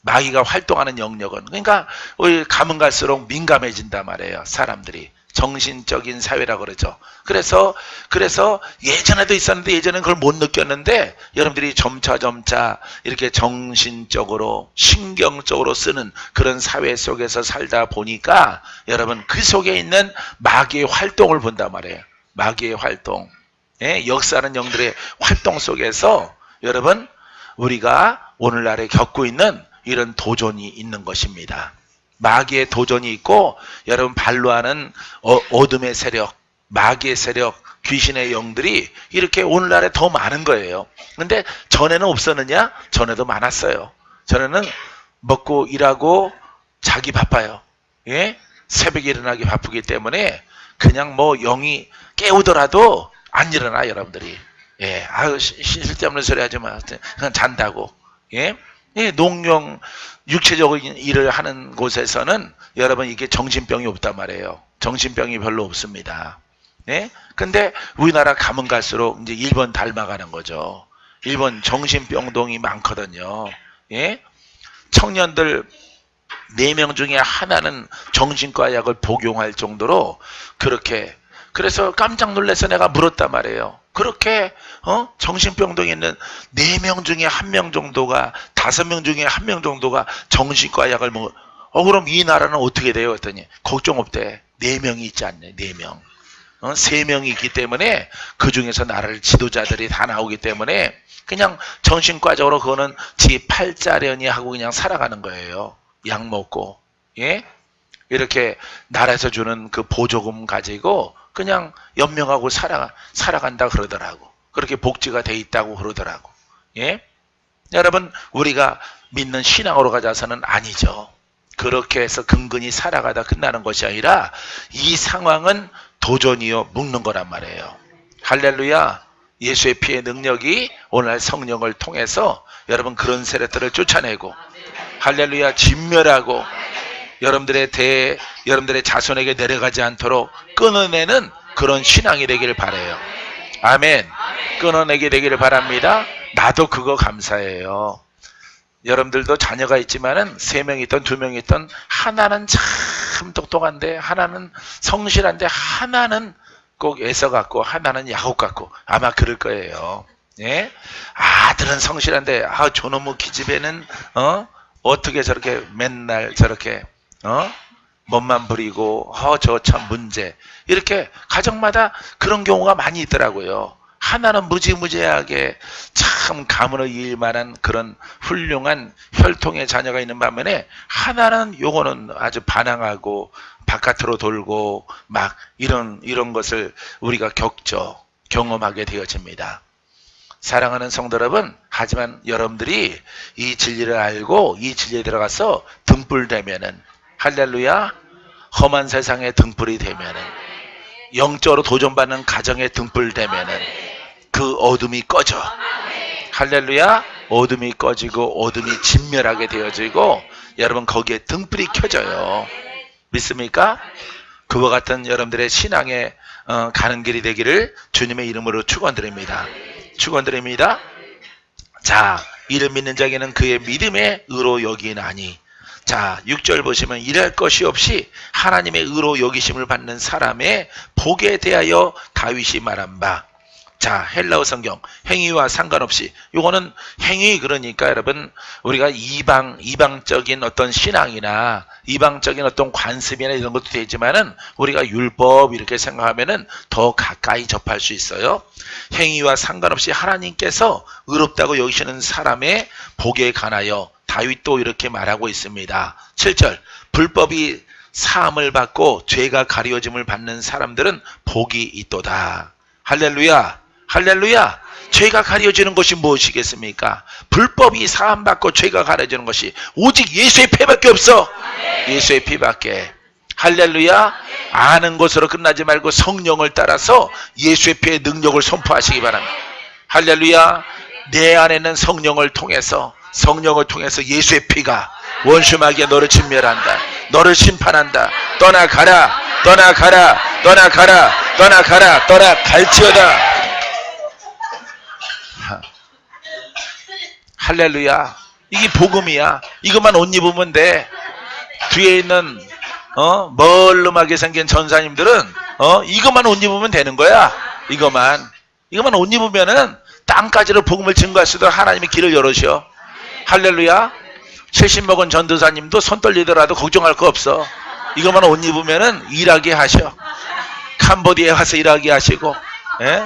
마귀가 활동하는 영역은. 그러니까 우리 가면 갈수록 민감해진단 말이에요. 사람들이. 정신적인 사회라고 그러죠. 그래서 예전에도 있었는데 예전에는 그걸 못 느꼈는데 여러분들이 점차 이렇게 정신적으로 신경적으로 쓰는 그런 사회 속에서 살다 보니까 여러분 그 속에 있는 마귀의 활동을 본단 말이에요. 마귀의 활동. 예, 역사하는 영들의 활동 속에서 여러분 우리가 오늘날에 겪고 있는 이런 도전이 있는 것입니다. 마귀의 도전이 있고 여러분 발로 하는 어둠의 세력, 마귀의 세력, 귀신의 영들이 이렇게 오늘날에 더 많은 거예요. 근데 전에는 없었느냐? 전에도 많았어요. 전에는 먹고 일하고 자기 바빠요. 예? 새벽에 일어나기 바쁘기 때문에 그냥 뭐 영이 깨우더라도 안 일어나 여러분들이. 예, 아유 쓸데없는 소리 하지 마. 그냥 잔다고. 예, 예, 농경 육체적인 일을 하는 곳에서는 여러분 이게 정신병이 없단 말이에요. 정신병이 별로 없습니다. 예, 근데 우리나라 가면 갈수록 이제 일본 닮아가는 거죠. 일본 정신병동이 많거든요. 예, 청년들 4명 중에 하나는 정신과 약을 복용할 정도로 그렇게. 그래서 깜짝 놀라서 내가 물었단 말이에요. 그렇게 정신병동에 있는 4명 중에 1명 정도가 5명 중에 1명 정도가 정신과 약을 먹어. 그럼 이 나라는 어떻게 돼요? 했더니 걱정 없대. 4명이 있지 않네. 4명. 3명이 있기 때문에 그 중에서 나라를 지도자들이 다 나오기 때문에 그냥 정신과적으로 그거는 지 팔자련이 하고 그냥 살아가는 거예요. 약 먹고. 예? 이렇게 나라에서 주는 그 보조금 가지고 그냥 연명하고 살아간다 그러더라고. 그렇게 복지가 돼 있다고 그러더라고. 예? 여러분, 우리가 믿는 신앙으로 가자서는 아니죠. 그렇게 해서 근근히 살아가다 끝나는 것이 아니라 이 상황은 도전이요 묶는 거란 말이에요. 할렐루야. 예수의 피의 능력이 오늘 성령을 통해서 여러분 그런 세력들을 쫓아내고 할렐루야 진멸하고 여러분들의 자손에게 내려가지 않도록 끊어내는 그런 신앙이 되기를 바라요. 아멘. 끊어내게 되기를 바랍니다. 나도 그거 감사해요. 여러분들도 자녀가 있지만은 3명 있던 2명 있던 하나는 참 똑똑한데 하나는 성실한데 하나는 꼭 애써 갖고 하나는 야곱 갖고 아마 그럴 거예요. 예? 아들은 성실한데 저놈의 기집애는 어떻게 저렇게 맨날 저렇게 멋만 부리고 저 참 문제. 이렇게 가정마다 그런 경우가 많이 있더라고요. 하나는 무지무지하게 참 가문을 이을 만한 그런 훌륭한 혈통의 자녀가 있는 반면에 하나는 요거는 아주 반항하고 바깥으로 돌고 막 이런 것을 우리가 겪죠. 경험하게 되어집니다. 사랑하는 성도 여러분, 하지만 여러분들이 이 진리를 알고 이 진리에 들어가서 등불되면은, 할렐루야, 험한 세상에 등불이 되면은, 영적으로 도전받는 가정에 등불되면은 그 어둠이 꺼져. 할렐루야, 어둠이 꺼지고 어둠이 진멸하게 되어지고 여러분 거기에 등불이 켜져요. 믿습니까? 그와 같은 여러분들의 신앙의 가는 길이 되기를 주님의 이름으로 축원드립니다. 축원드립니다. 자, 이를 믿는 자에게는 그의 믿음의 의로 여기나니. 자, 6절 보시면 일할 것이 없이 하나님의 의로 여기심을 받는 사람의 복에 대하여 다윗이 말한 바. 자, 헬라어 성경 행위와 상관없이, 요거는 행위, 그러니까 여러분 우리가 이방적인 어떤 신앙이나 이방적인 어떤 관습이나 이런 것도 되지만은 우리가 율법 이렇게 생각하면은 더 가까이 접할 수 있어요. 행위와 상관없이 하나님께서 의롭다고 여기시는 사람의 복에 관하여 다윗도 이렇게 말하고 있습니다. 7절 불법이 사함을 받고 죄가 가려짐을 받는 사람들은 복이 있도다. 할렐루야, 할렐루야. 죄가 가려지는 것이 무엇이겠습니까? 불법이 사함받고 죄가 가려지는 것이 오직 예수의 피밖에 없어. 예수의 피밖에. 할렐루야. 아는 것으로 끝나지 말고 성령을 따라서 예수의 피의 능력을 선포하시기 바랍니다. 할렐루야. 내 안에는 성령을 통해서 예수의 피가 원수마귀가 너를 진멸한다. 너를 심판한다. 떠나가라, 떠나가라, 떠나가라, 떠나가라, 떠나갈지어다. 할렐루야. 이게 복음이야. 이것만 옷 입으면 돼. 뒤에 있는 멀름하게 생긴 전사님들은 이것만 옷 입으면 되는 거야. 이것만 옷 입으면은 땅까지로 복음을 증거할 수 있도록 하나님이 길을 열으셔. 할렐루야. 70 먹은 전도사님도 손 떨리더라도 걱정할 거 없어. 이것만 옷 입으면은 일하게 하셔. 캄보디아에 가서 일하게 하시고, 예?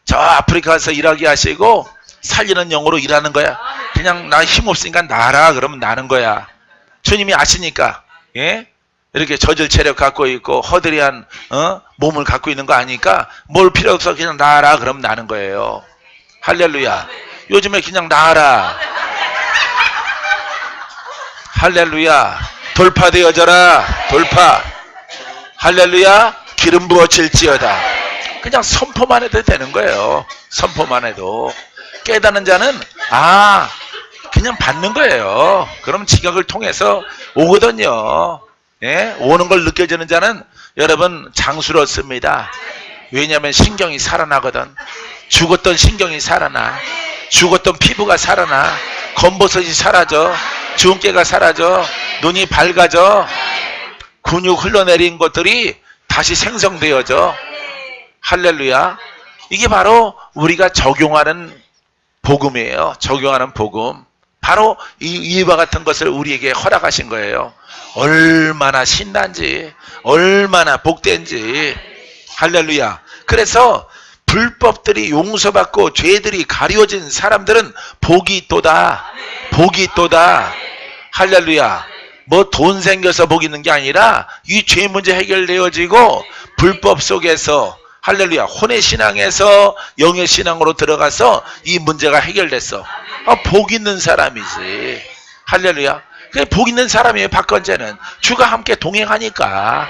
저 아프리카 가서 일하게 하시고, 살리는 영으로 일하는 거야. 그냥 나 힘없으니까 나라 그러면 나는 거야. 주님이 아시니까, 예? 이렇게 저질 체력 갖고 있고 허드리한 몸을 갖고 있는 거 아니까 뭘 필요 없어 그냥 나라 그러면 나는 거예요. 할렐루야. 요즘에 그냥 나라. 할렐루야. 돌파되어져라. 돌파. 할렐루야. 기름 부어질지어다. 그냥 선포만 해도 되는 거예요. 선포만 해도. 깨닫는 자는 그냥 받는 거예요. 그럼 지각을 통해서 오거든요. 예? 오는 걸 느껴지는 자는 여러분 장수롭습니다. 왜냐하면 신경이 살아나거든. 죽었던 신경이 살아나. 죽었던 피부가 살아나. 검버섯이 사라져. 주근깨가 사라져. 눈이 밝아져. 근육 흘러내린 것들이 다시 생성되어져. 할렐루야. 이게 바로 우리가 적용하는 복음이에요. 적용하는 복음. 바로 이와 같은 것을 우리에게 허락하신 거예요. 얼마나 신난지, 얼마나 복된지. 할렐루야. 그래서 불법들이 용서받고 죄들이 가려진 사람들은 복이 있도다. 복이 있도다. 할렐루야. 뭐 돈 생겨서 복 있는 게 아니라 이 죄 문제 해결되어지고 불법 속에서 할렐루야. 혼의 신앙에서 영의 신앙으로 들어가서 이 문제가 해결됐어. 복 있는 사람이지. 할렐루야. 그게 복 있는 사람이에요. 박건재는 주가 함께 동행하니까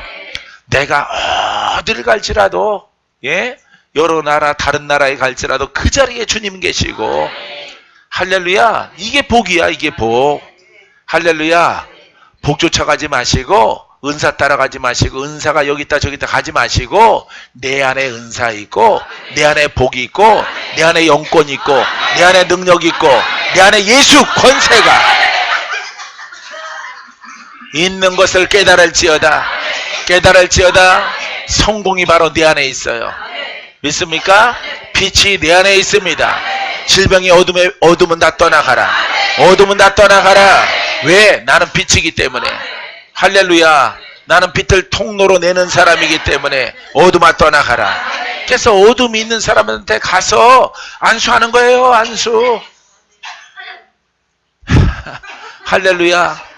내가 어디를 갈지라도, 예, 여러 나라 다른 나라에 갈지라도 그 자리에 주님 계시고. 할렐루야. 이게 복이야. 이게 복. 할렐루야. 복 쫓아가지 마시고 은사 따라가지 마시고 은사가 여기 있다 저기 있다 가지 마시고 내 안에 은사 있고 내 안에 복이 있고 내 안에 영권 있고 내 안에 능력 있고 내 안에 예수 권세가 있는 것을 깨달을지어다. 깨달을지어다. 성공이 바로 내 안에 있어요. 믿습니까? 빛이 내 안에 있습니다. 질병이 어둠은 다 떠나가라. 어둠은 다 떠나가라. 왜? 나는 빛이기 때문에. 할렐루야. 나는 빛을 통로로 내는 사람이기 때문에 어둠아 떠나가라. 그래서 어둠이 있는 사람한테 가서 안수하는 거예요. 안수. 할렐루야.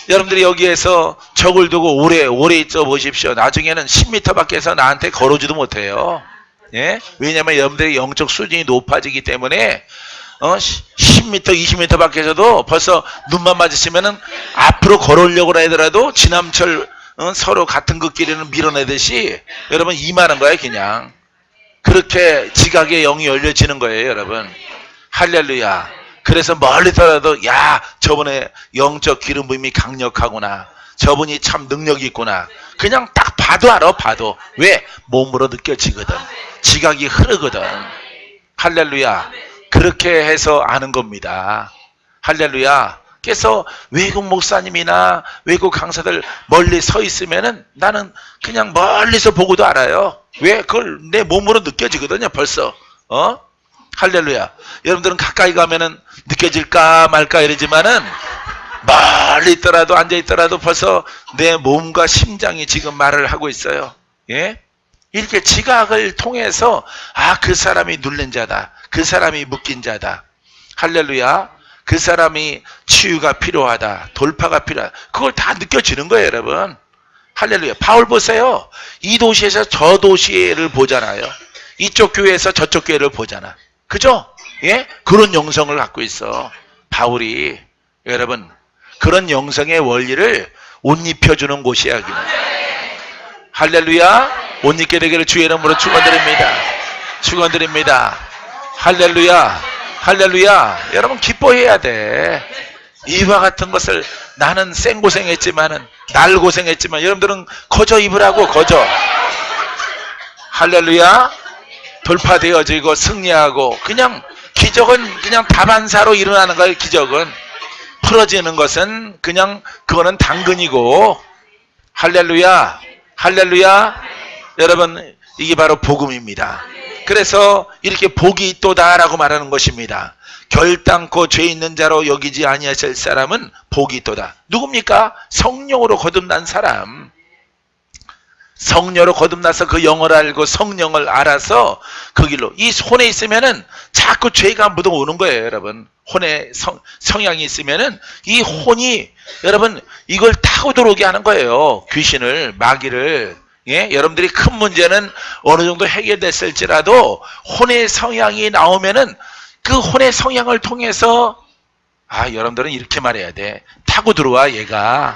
여러분들이 여기에서 적을 두고 오래 있어 보십시오. 나중에는 10m 밖에서 나한테 걸어주도 못해요. 예? 왜냐하면 여러분들의 영적 수준이 높아지기 때문에 10m, 20m 밖에서도 벌써 눈만 마주치면은 앞으로 걸어오려고 하더라도 지남철 서로 같은 그 길에는 밀어내듯이 여러분 임하는 거예요. 그냥 그렇게 지각의 영이 열려지는 거예요. 여러분 할렐루야. 그래서 멀리 떨어도 야 저분의 영적 기름 부음이 강력하구나. 저분이 참 능력이 있구나. 그냥 딱 봐도 알아. 봐도. 왜? 몸으로 느껴지거든. 지각이 흐르거든. 할렐루야. 그렇게 해서 아는 겁니다. 할렐루야. 그래서 외국 목사님이나 외국 강사들 멀리 서 있으면은 나는 그냥 멀리서 보고도 알아요. 왜? 그걸 내 몸으로 느껴지거든요. 벌써. 할렐루야. 여러분들은 가까이 가면은 느껴질까 말까 이러지만은 멀리 있더라도 앉아 있더라도 벌써 내 몸과 심장이 지금 말을 하고 있어요. 예? 이렇게 지각을 통해서 그 사람이 눌린 자다. 그 사람이 묶인 자다. 할렐루야. 그 사람이 치유가 필요하다. 돌파가 필요하다. 그걸 다 느껴지는 거예요, 여러분. 할렐루야. 바울 보세요. 이 도시에서 저 도시를 보잖아요. 이쪽 교회에서 저쪽 교회를 보잖아. 그죠? 예? 그런 영성을 갖고 있어. 바울이. 여러분, 그런 영성의 원리를 옷 입혀주는 곳이야, 여기는. 할렐루야. 옷 입게 되기를 주의 이름으로 축원드립니다. 축원드립니다. 할렐루야. 할렐루야. 여러분 기뻐해야 돼. 이와 같은 것을 나는 생고생했지만은 날 고생했지만 여러분들은 거저 입으라고. 거저. 할렐루야. 돌파되어지고 승리하고 그냥 기적은 그냥 다반사로 일어나는 거예요. 기적은 풀어지는 것은 그냥 그거는 당근이고. 할렐루야. 할렐루야. 여러분 이게 바로 복음입니다. 그래서 이렇게 복이 있도다라고 말하는 것입니다. 결단코 죄 있는 자로 여기지 아니하실 사람은 복이 있도다. 누굽니까? 성령으로 거듭난 사람. 성령으로 거듭나서 그 영을 알고 성령을 알아서 그 길로. 이 혼에 있으면은 자꾸 죄가 묻어오는 거예요, 여러분. 혼에 성향이 있으면은 이 혼이 여러분 이걸 타고 들어오게 하는 거예요. 귀신을, 마귀를. 예? 여러분들이 큰 문제는 어느 정도 해결됐을지라도 혼의 성향이 나오면은 그 혼의 성향을 통해서 여러분들은 이렇게 말해야 돼. 타고 들어와 얘가.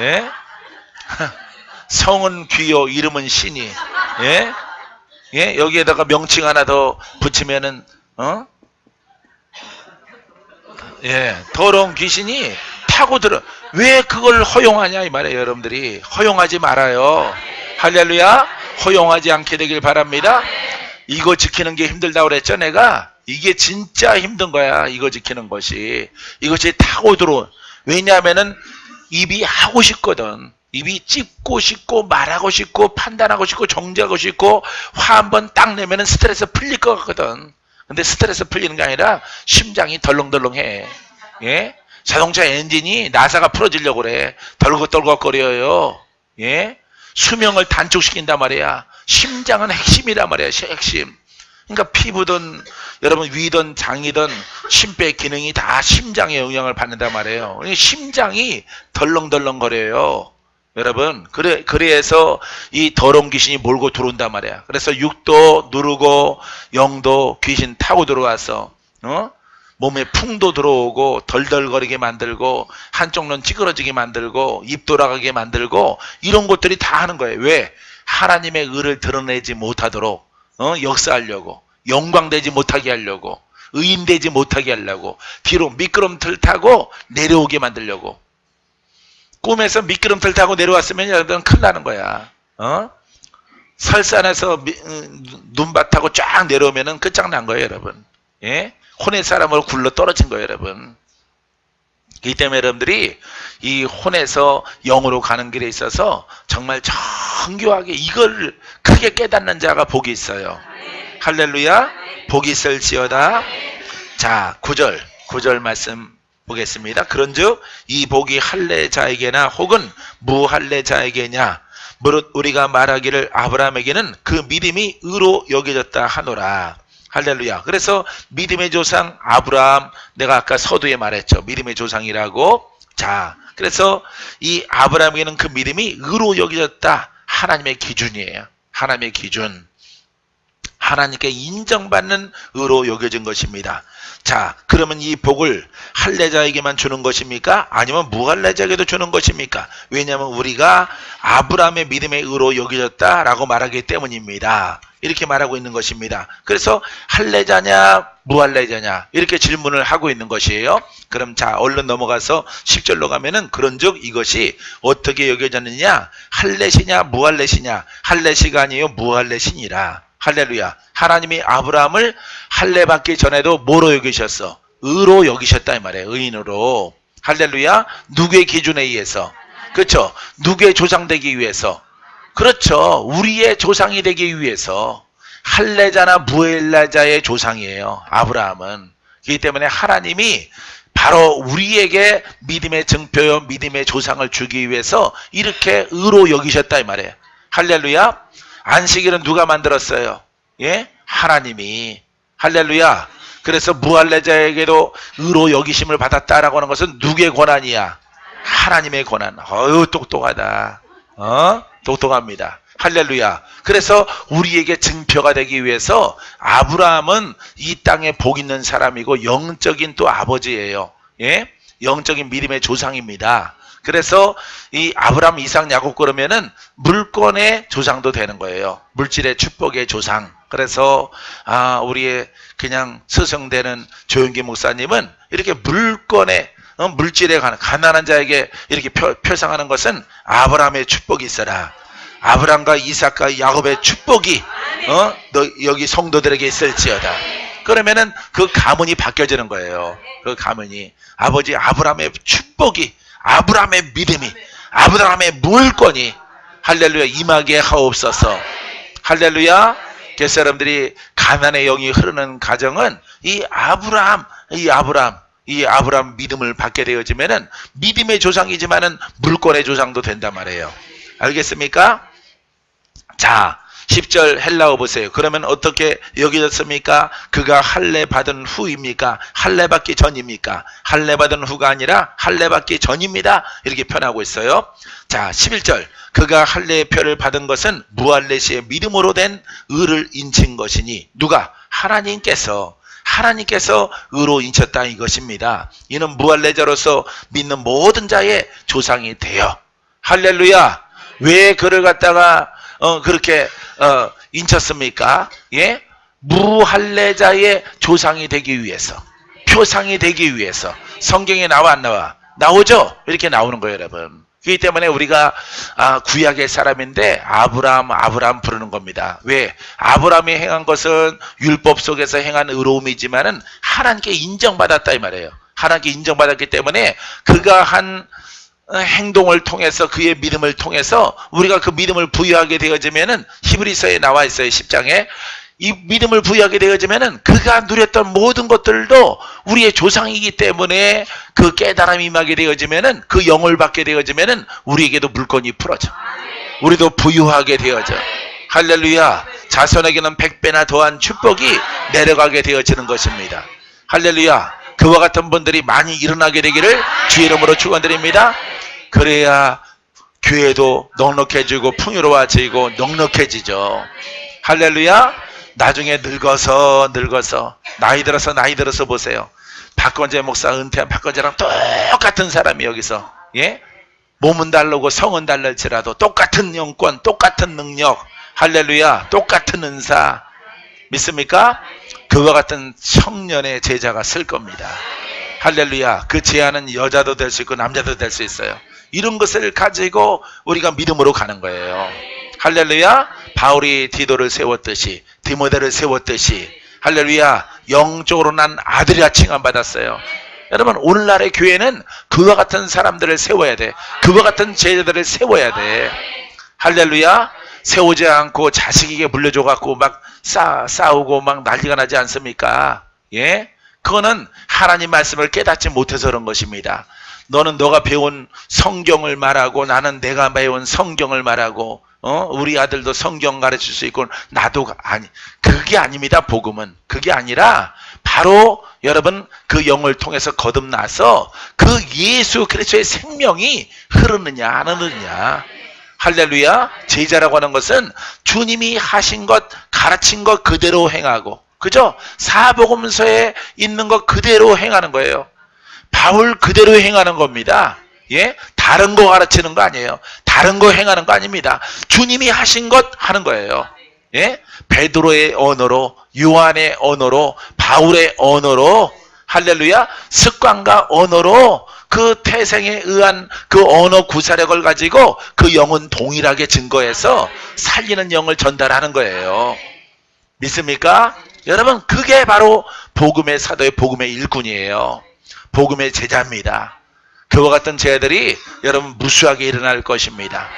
예? 성은 귀요 이름은 신이. 예? 예? 여기에다가 명칭 하나 더 붙이면은 예, 더러운 귀신이 타고 들어. 왜 그걸 허용하냐 이 말이에요. 여러분들이 허용하지 말아요. 할렐루야. 허용하지 않게 되길 바랍니다. 이거 지키는 게 힘들다고 그랬죠. 내가 이게 진짜 힘든 거야. 이거 지키는 것이. 이것이 타고 들어. 왜냐하면은 입이 하고 싶거든. 입이 찝고 싶고 말하고 싶고 판단하고 싶고 정죄하고 싶고 화 한번 딱 내면은 스트레스 풀릴 것 같거든. 근데 스트레스 풀리는 게 아니라 심장이 덜렁덜렁해. 예? 자동차 엔진이 나사가 풀어지려고 그래. 덜컥덜컥거려요. 예? 수명을 단축시킨단 말이야. 심장은 핵심이란 말이야. 핵심. 그러니까 피부든 여러분 위든 장이든 심폐 기능이 다 심장에 영향을 받는단 말이에요. 심장이 덜렁덜렁거려요. 여러분 그래서 이 더러운 귀신이 몰고 들어온단 말이야. 그래서 6도 누르고 0도 귀신 타고 들어와서 몸에 풍도 들어오고 덜덜거리게 만들고 한쪽 눈 찌그러지게 만들고 입 돌아가게 만들고 이런 것들이 다 하는 거예요. 왜? 하나님의 의를 드러내지 못하도록 역사하려고 영광되지 못하게 하려고 의인되지 못하게 하려고 뒤로 미끄럼틀 타고 내려오게 만들려고. 꿈에서 미끄럼틀 타고 내려왔으면 여러분 큰일 나는 거야. 설산에서 눈밭하고 쫙 내려오면은 끝장난 거예요, 여러분. 예? 혼의 사람으로 굴러 떨어진 거예요, 여러분. 이 때문에 여러분들이 이 혼에서 영으로 가는 길에 있어서 정말 정교하게 이걸 크게 깨닫는 자가 복이 있어요. 할렐루야. 복이 있을지어다. 자, 9절 말씀 보겠습니다. 그런즉 이 복이 할례자에게나 혹은 무할례자에게냐 무릇 우리가 말하기를 아브라함에게는 그 믿음이 의로 여겨졌다 하노라. 할렐루야. 그래서 믿음의 조상 아브라함, 내가 아까 서두에 말했죠. 믿음의 조상이라고. 자, 그래서 이 아브라함에게는 그 믿음이 의로 여겨졌다. 하나님의 기준이에요. 하나님의 기준. 하나님께 인정받는 의로 여겨진 것입니다. 자, 그러면 이 복을 할례자에게만 주는 것입니까? 아니면 무할례자에게도 주는 것입니까? 왜냐하면 우리가 아브라함의 믿음의 의로 여겨졌다라고 말하기 때문입니다. 이렇게 말하고 있는 것입니다. 그래서 할례자냐 무할례자냐 이렇게 질문을 하고 있는 것이에요. 그럼 자, 얼른 넘어가서 10절로 가면은 그런즉 이것이 어떻게 여겨졌느냐? 할례시냐 무할례시냐? 할례시가 아니에요, 무할례시니라. 할렐루야. 하나님이 아브라함을 할례 받기 전에도 뭐로 여기셨어? 의로 여기셨다 이 말이에요. 의인으로. 할렐루야. 누구의 기준에 의해서? 그렇죠. 누구의 조상 되기 위해서? 그렇죠. 우리의 조상이 되기 위해서. 할례자나 무할례자의 조상이에요, 아브라함은. 그렇기 때문에 하나님이 바로 우리에게 믿음의 증표요, 믿음의 조상을 주기 위해서 이렇게 의로 여기셨다 이 말이에요. 할렐루야. 안식일은 누가 만들었어요? 예? 하나님이. 할렐루야. 그래서 무할례자에게도 의로 여기심을 받았다라고 하는 것은 누구의 권한이야? 하나님의 권한. 어휴, 똑똑하다. 똑똑합니다. 할렐루야. 그래서 우리에게 증표가 되기 위해서 아브라함은 이 땅에 복 있는 사람이고 영적인 또 아버지예요. 예? 영적인 믿음의 조상입니다. 그래서 이 아브라함, 이삭, 야곱 그러면은 물권의 조상도 되는 거예요. 물질의 축복의 조상. 그래서 우리의 그냥 스승되는 조영기 목사님은 이렇게 물권의 물질에 관한 가난한 자에게 이렇게 표상하는 것은 아브라함의 축복이 있어라. 아브라함과 이삭과 야곱의 축복이 너 여기 성도들에게 있을지어다. 그러면은 그 가문이 바뀌어지는 거예요. 그 가문이 아버지 아브라함의 축복이, 아브라함의 믿음이, 아브라함의 물권이 할렐루야 임하게 하옵소서. 할렐루야. 그래서 여러분들이 가난의 영이 흐르는 가정은 이 아브라함 믿음을 받게 되어지면은 믿음의 조상이지만은 물권의 조상도 된단 말이에요. 알겠습니까? 자, 10절 헬라어 보세요. 그러면 어떻게 여겨졌습니까? 그가 할례 받은 후입니까? 할례 받기 전입니까? 할례 받은 후가 아니라 할례 받기 전입니다. 이렇게 표현하고 있어요. 자, 11절. 그가 할례의 표를 받은 것은 무할례시의 믿음으로 된 의를 인친 것이니 누가? 하나님께서 의로 인쳤다 이것입니다. 이는 무할례자로서 믿는 모든 자의 조상이 되어. 할렐루야. 왜 그를 갖다가 그렇게 인쳤습니까? 예? 무할례자의 조상이 되기 위해서, 표상이 되기 위해서. 성경에 나와 안 나와? 나오죠? 이렇게 나오는 거예요, 여러분. 그렇기 때문에 우리가 구약의 사람인데 아브라함 부르는 겁니다. 왜? 아브라함이 행한 것은 율법 속에서 행한 의로움이지만은 하나님께 인정받았다 이 말이에요. 하나님께 인정받았기 때문에 그가 한 행동을 통해서, 그의 믿음을 통해서 우리가 그 믿음을 부여하게 되어지면은, 히브리서에 나와 있어요. 10장에. 이 믿음을 부여하게 되어지면은 그가 누렸던 모든 것들도 우리의 조상이기 때문에 그 깨달음이 임하게 되어지면은, 그 영을 받게 되어지면은 우리에게도 물건이 풀어져. 우리도 부유하게 되어져. 할렐루야. 자손에게는 100배나 더한 축복이 내려가게 되어지는 것입니다. 할렐루야. 그와 같은 분들이 많이 일어나게 되기를 주의 이름으로 축원드립니다. 그래야 교회도 넉넉해지고 풍요로워지고 넉넉해지죠. 할렐루야. 나중에 늙어서 나이 들어서 보세요. 박건재 목사 은퇴한 박건재랑 똑같은 사람이 여기서, 예? 몸은 다르고 성은 다를지라도 똑같은 영권, 똑같은 능력, 할렐루야, 똑같은 은사 믿습니까? 그와 같은 청년의 제자가 쓸 겁니다. 할렐루야. 그 제안은 여자도 될 수 있고 남자도 될 수 있어요. 이런 것을 가지고 우리가 믿음으로 가는 거예요. 할렐루야. 바울이 디도를 세웠듯이, 디모데를 세웠듯이, 할렐루야, 영적으로 난 아들이라 칭함받았어요. 여러분, 오늘날의 교회는 그와 같은 사람들을 세워야 돼. 그와 같은 제자들을 세워야 돼. 할렐루야. 세우지 않고 자식에게 물려줘갖고 막 싸우고 막 난리가 나지 않습니까? 예? 그거는 하나님 말씀을 깨닫지 못해서 그런 것입니다. 너는 너가 배운 성경을 말하고, 나는 내가 배운 성경을 말하고, 우리 아들도 성경 가르칠 수 있고, 나도 아니, 그게 아닙니다. 복음은 그게 아니라 바로 여러분 그 영을 통해서 거듭나서 그 예수 그리스도의 생명이 흐르느냐 안 흐르느냐. 할렐루야. 제자라고 하는 것은 주님이 하신 것, 가르친 것 그대로 행하고, 그죠? 사복음서에 있는 것 그대로 행하는 거예요. 바울 그대로 행하는 겁니다. 예? 다른 거 가르치는 거 아니에요. 다른 거 행하는 거 아닙니다. 주님이 하신 것 하는 거예요. 예? 베드로의 언어로, 요한의 언어로, 바울의 언어로, 할렐루야, 습관과 언어로 그 태생에 의한 그 언어 구사력을 가지고 그 영은 동일하게 증거해서 살리는 영을 전달하는 거예요. 믿습니까? 여러분, 그게 바로 복음의 사도의 복음의 일꾼이에요. 복음의 제자입니다. 그와 같은 제자들이 여러분 무수하게 일어날 것입니다.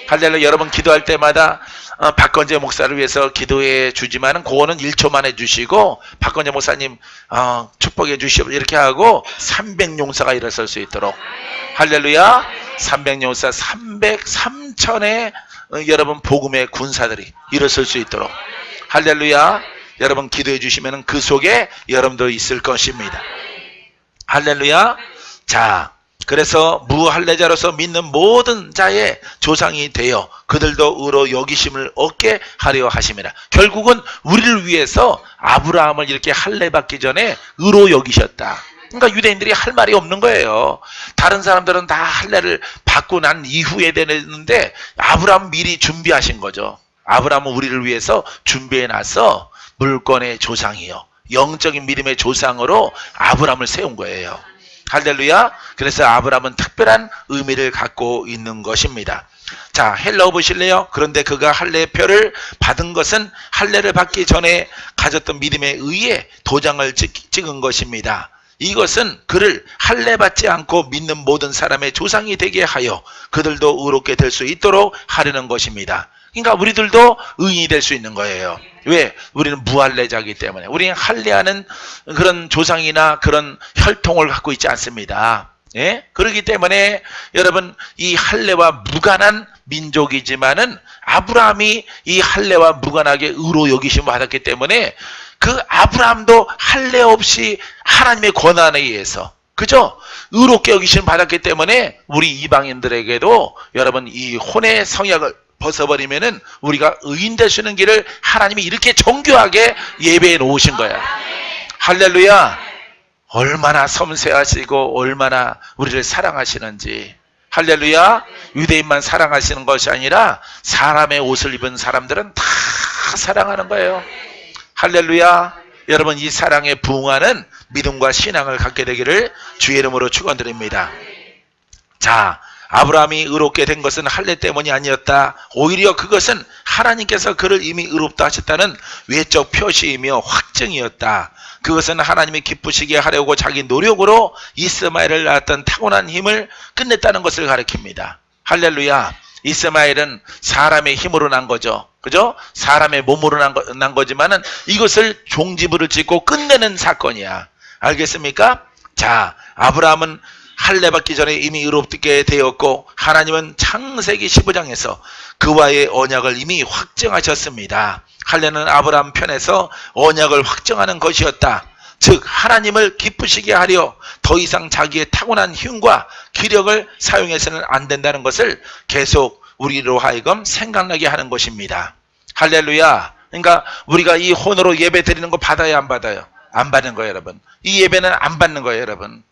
할렐루야. 여러분 기도할 때마다 박건재 목사를 위해서 기도해 주지만은 그거는 1초 만에 주시고, 박건재 목사님 축복해 주시오 이렇게 하고 300용사가 일어설 수 있도록, 할렐루야, 300용사 300,000의 여러분 복음의 군사들이 일어설 수 있도록, 할렐루야, 여러분 기도해 주시면은 그 속에 여러분도 있을 것입니다. 할렐루야. 자, 그래서 무할례자로서 믿는 모든 자의 조상이 되어 그들도 의로 여기심을 얻게 하려 하심이라. 결국은 우리를 위해서 아브라함을 이렇게 할례 받기 전에 의로 여기셨다. 그러니까 유대인들이 할 말이 없는 거예요. 다른 사람들은 다 할례를 받고 난 이후에 되는데 아브라함 미리 준비하신 거죠. 아브라함은 우리를 위해서 준비해놔서 물권의 조상이요, 영적인 믿음의 조상으로 아브라함을 세운 거예요. 할렐루야. 그래서 아브라함은 특별한 의미를 갖고 있는 것입니다. 자, 헬라어 보실래요? 그런데 그가 할례표를 받은 것은 할례를 받기 전에 가졌던 믿음에 의해 도장을 찍은 것입니다. 이것은 그를 할례 받지 않고 믿는 모든 사람의 조상이 되게 하여 그들도 의롭게 될 수 있도록 하려는 것입니다. 그러니까 우리들도 의인이 될 수 있는 거예요. 왜? 우리는 무할례자이기 때문에. 우리는 할례하는 그런 조상이나 그런 혈통을 갖고 있지 않습니다. 예? 그렇기 때문에 여러분, 이 할례와 무관한 민족이지만은 아브라함이 이 할례와 무관하게 의로 여기심을 받았기 때문에 그 아브라함도 할례 없이 하나님의 권한에 의해서, 그죠? 의롭게 여기심을 받았기 때문에 우리 이방인들에게도 여러분 이 혼의 성약을 벗어버리면은 우리가 의인 될 수 있는 길을 하나님이 이렇게 정교하게 예배해 놓으신 거야. 할렐루야. 얼마나 섬세하시고 얼마나 우리를 사랑하시는지. 할렐루야. 유대인만 사랑하시는 것이 아니라 사람의 옷을 입은 사람들은 다 사랑하는 거예요. 할렐루야. 여러분, 이 사랑에 부응하는 믿음과 신앙을 갖게 되기를 주의 이름으로 축원드립니다. 자, 아브라함이 의롭게 된 것은 할례 때문이 아니었다. 오히려 그것은 하나님께서 그를 이미 의롭다 하셨다는 외적 표시이며 확증이었다. 그것은 하나님이 기쁘시게 하려고 자기 노력으로 이스마엘을 낳았던 타고난 힘을 끝냈다는 것을 가리킵니다. 할렐루야. 이스마엘은 사람의 힘으로 난 거죠. 그죠? 사람의 몸으로 난 거지만은 이것을 종지부를 찍고 끝내는 사건이야. 알겠습니까? 자, 아브라함은 할례 받기 전에 이미 의롭게 되었고 하나님은 창세기 15장에서 그와의 언약을 이미 확정하셨습니다. 할례는 아브라함 편에서 언약을 확정하는 것이었다. 즉 하나님을 기쁘시게 하려 더 이상 자기의 타고난 힘과 기력을 사용해서는 안 된다는 것을 계속 우리로 하여금 생각나게 하는 것입니다. 할렐루야. 그러니까 우리가 이 혼으로 예배 드리는 거 받아요, 안 받아요? 안 받는 거예요, 여러분. 이 예배는 안 받는 거예요, 여러분.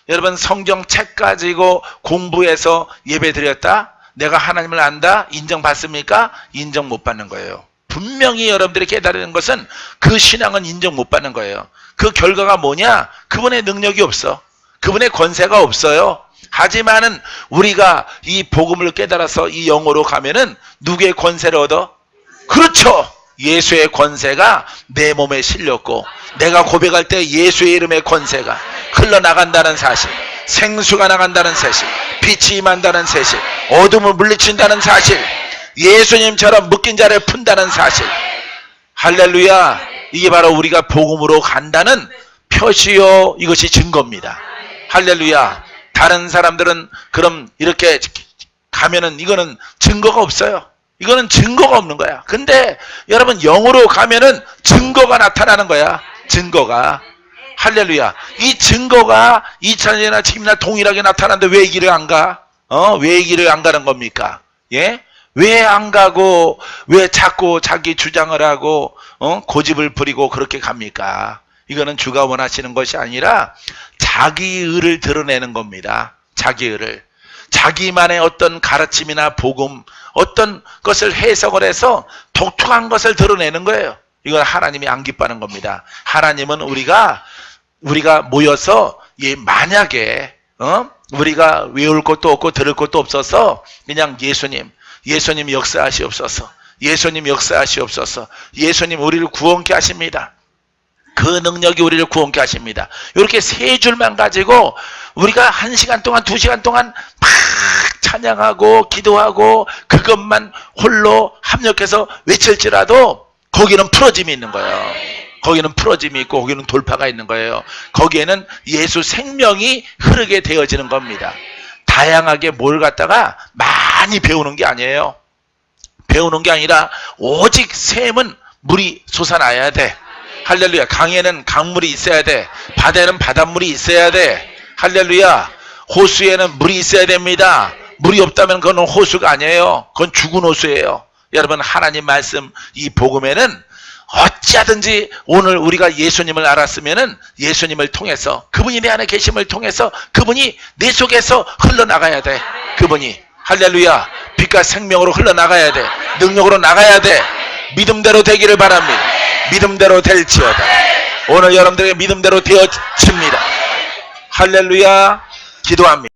여러분, 성경책 가지고 공부해서 예배 드렸다? 내가 하나님을 안다? 인정받습니까? 인정 못 받는 거예요. 분명히 여러분들이 깨달은 것은 그 신앙은 인정 못 받는 거예요. 그 결과가 뭐냐? 그분의 능력이 없어. 그분의 권세가 없어요. 하지만은 우리가 이 복음을 깨달아서 이 영으로 가면은 누구의 권세를 얻어? 그렇죠. 예수의 권세가 내 몸에 실렸고 내가 고백할 때 예수의 이름의 권세가 흘러나간다는 사실, 생수가 나간다는 사실, 빛이 임한다는 사실, 어둠을 물리친다는 사실, 예수님처럼 묶인 자를 푼다는 사실. 할렐루야. 이게 바로 우리가 복음으로 간다는 표시요, 이것이 증거입니다. 할렐루야. 다른 사람들은 그럼 이렇게 가면은 이거는 증거가 없어요. 이거는 증거가 없는 거야. 근데 여러분, 영으로 가면은 증거가 나타나는 거야. 증거가. 할렐루야. 이 증거가 2000년이나 지금이나 동일하게 나타나는데 왜 이 길을 안 가? 왜 이 길을 안 가는 겁니까? 예? 왜 안 가고 왜 자꾸 자기 주장을 하고 고집을 부리고 그렇게 갑니까? 이거는 주가 원하시는 것이 아니라 자기 의를 드러내는 겁니다. 자기 의를. 자기만의 어떤 가르침이나 복음, 어떤 것을 해석을 해서 독특한 것을 드러내는 거예요. 이건 하나님이 안 기뻐하는 겁니다. 하나님은 우리가 모여서 만약에 우리가 외울 것도 없고 들을 것도 없어서 그냥 예수님 역사하시옵소서. 예수님 역사하시옵소서. 예수님 우리를 구원케 하십니다. 그 능력이 우리를 구원케 하십니다. 이렇게 세 줄만 가지고 우리가 1시간 동안 2시간 동안 막 찬양하고 기도하고 그것만 홀로 합력해서 외칠지라도 거기는 풀어짐이 있는 거예요. 거기는 풀어짐이 있고 거기는 돌파가 있는 거예요. 거기에는 예수 생명이 흐르게 되어지는 겁니다. 다양하게 뭘 갖다가 많이 배우는 게 아니에요. 배우는 게 아니라 오직 샘은 물이 솟아나야 돼. 할렐루야. 강에는 강물이 있어야 돼. 바다에는 바닷물이 있어야 돼. 할렐루야. 호수에는 물이 있어야 됩니다. 물이 없다면 그건 호수가 아니에요. 그건 죽은 호수예요. 여러분, 하나님 말씀 이 복음에는 어찌하든지 오늘 우리가 예수님을 알았으면은 예수님을 통해서 그분이 내 안에 계심을 통해서 그분이 내 속에서 흘러나가야 돼. 그분이 할렐루야. 빛과 생명으로 흘러나가야 돼. 능력으로 나가야 돼. 믿음대로 되기를 바랍니다. 믿음대로 될지어다. 오늘 여러분들에게 믿음대로 되어집니다. 할렐루야. 기도합니다.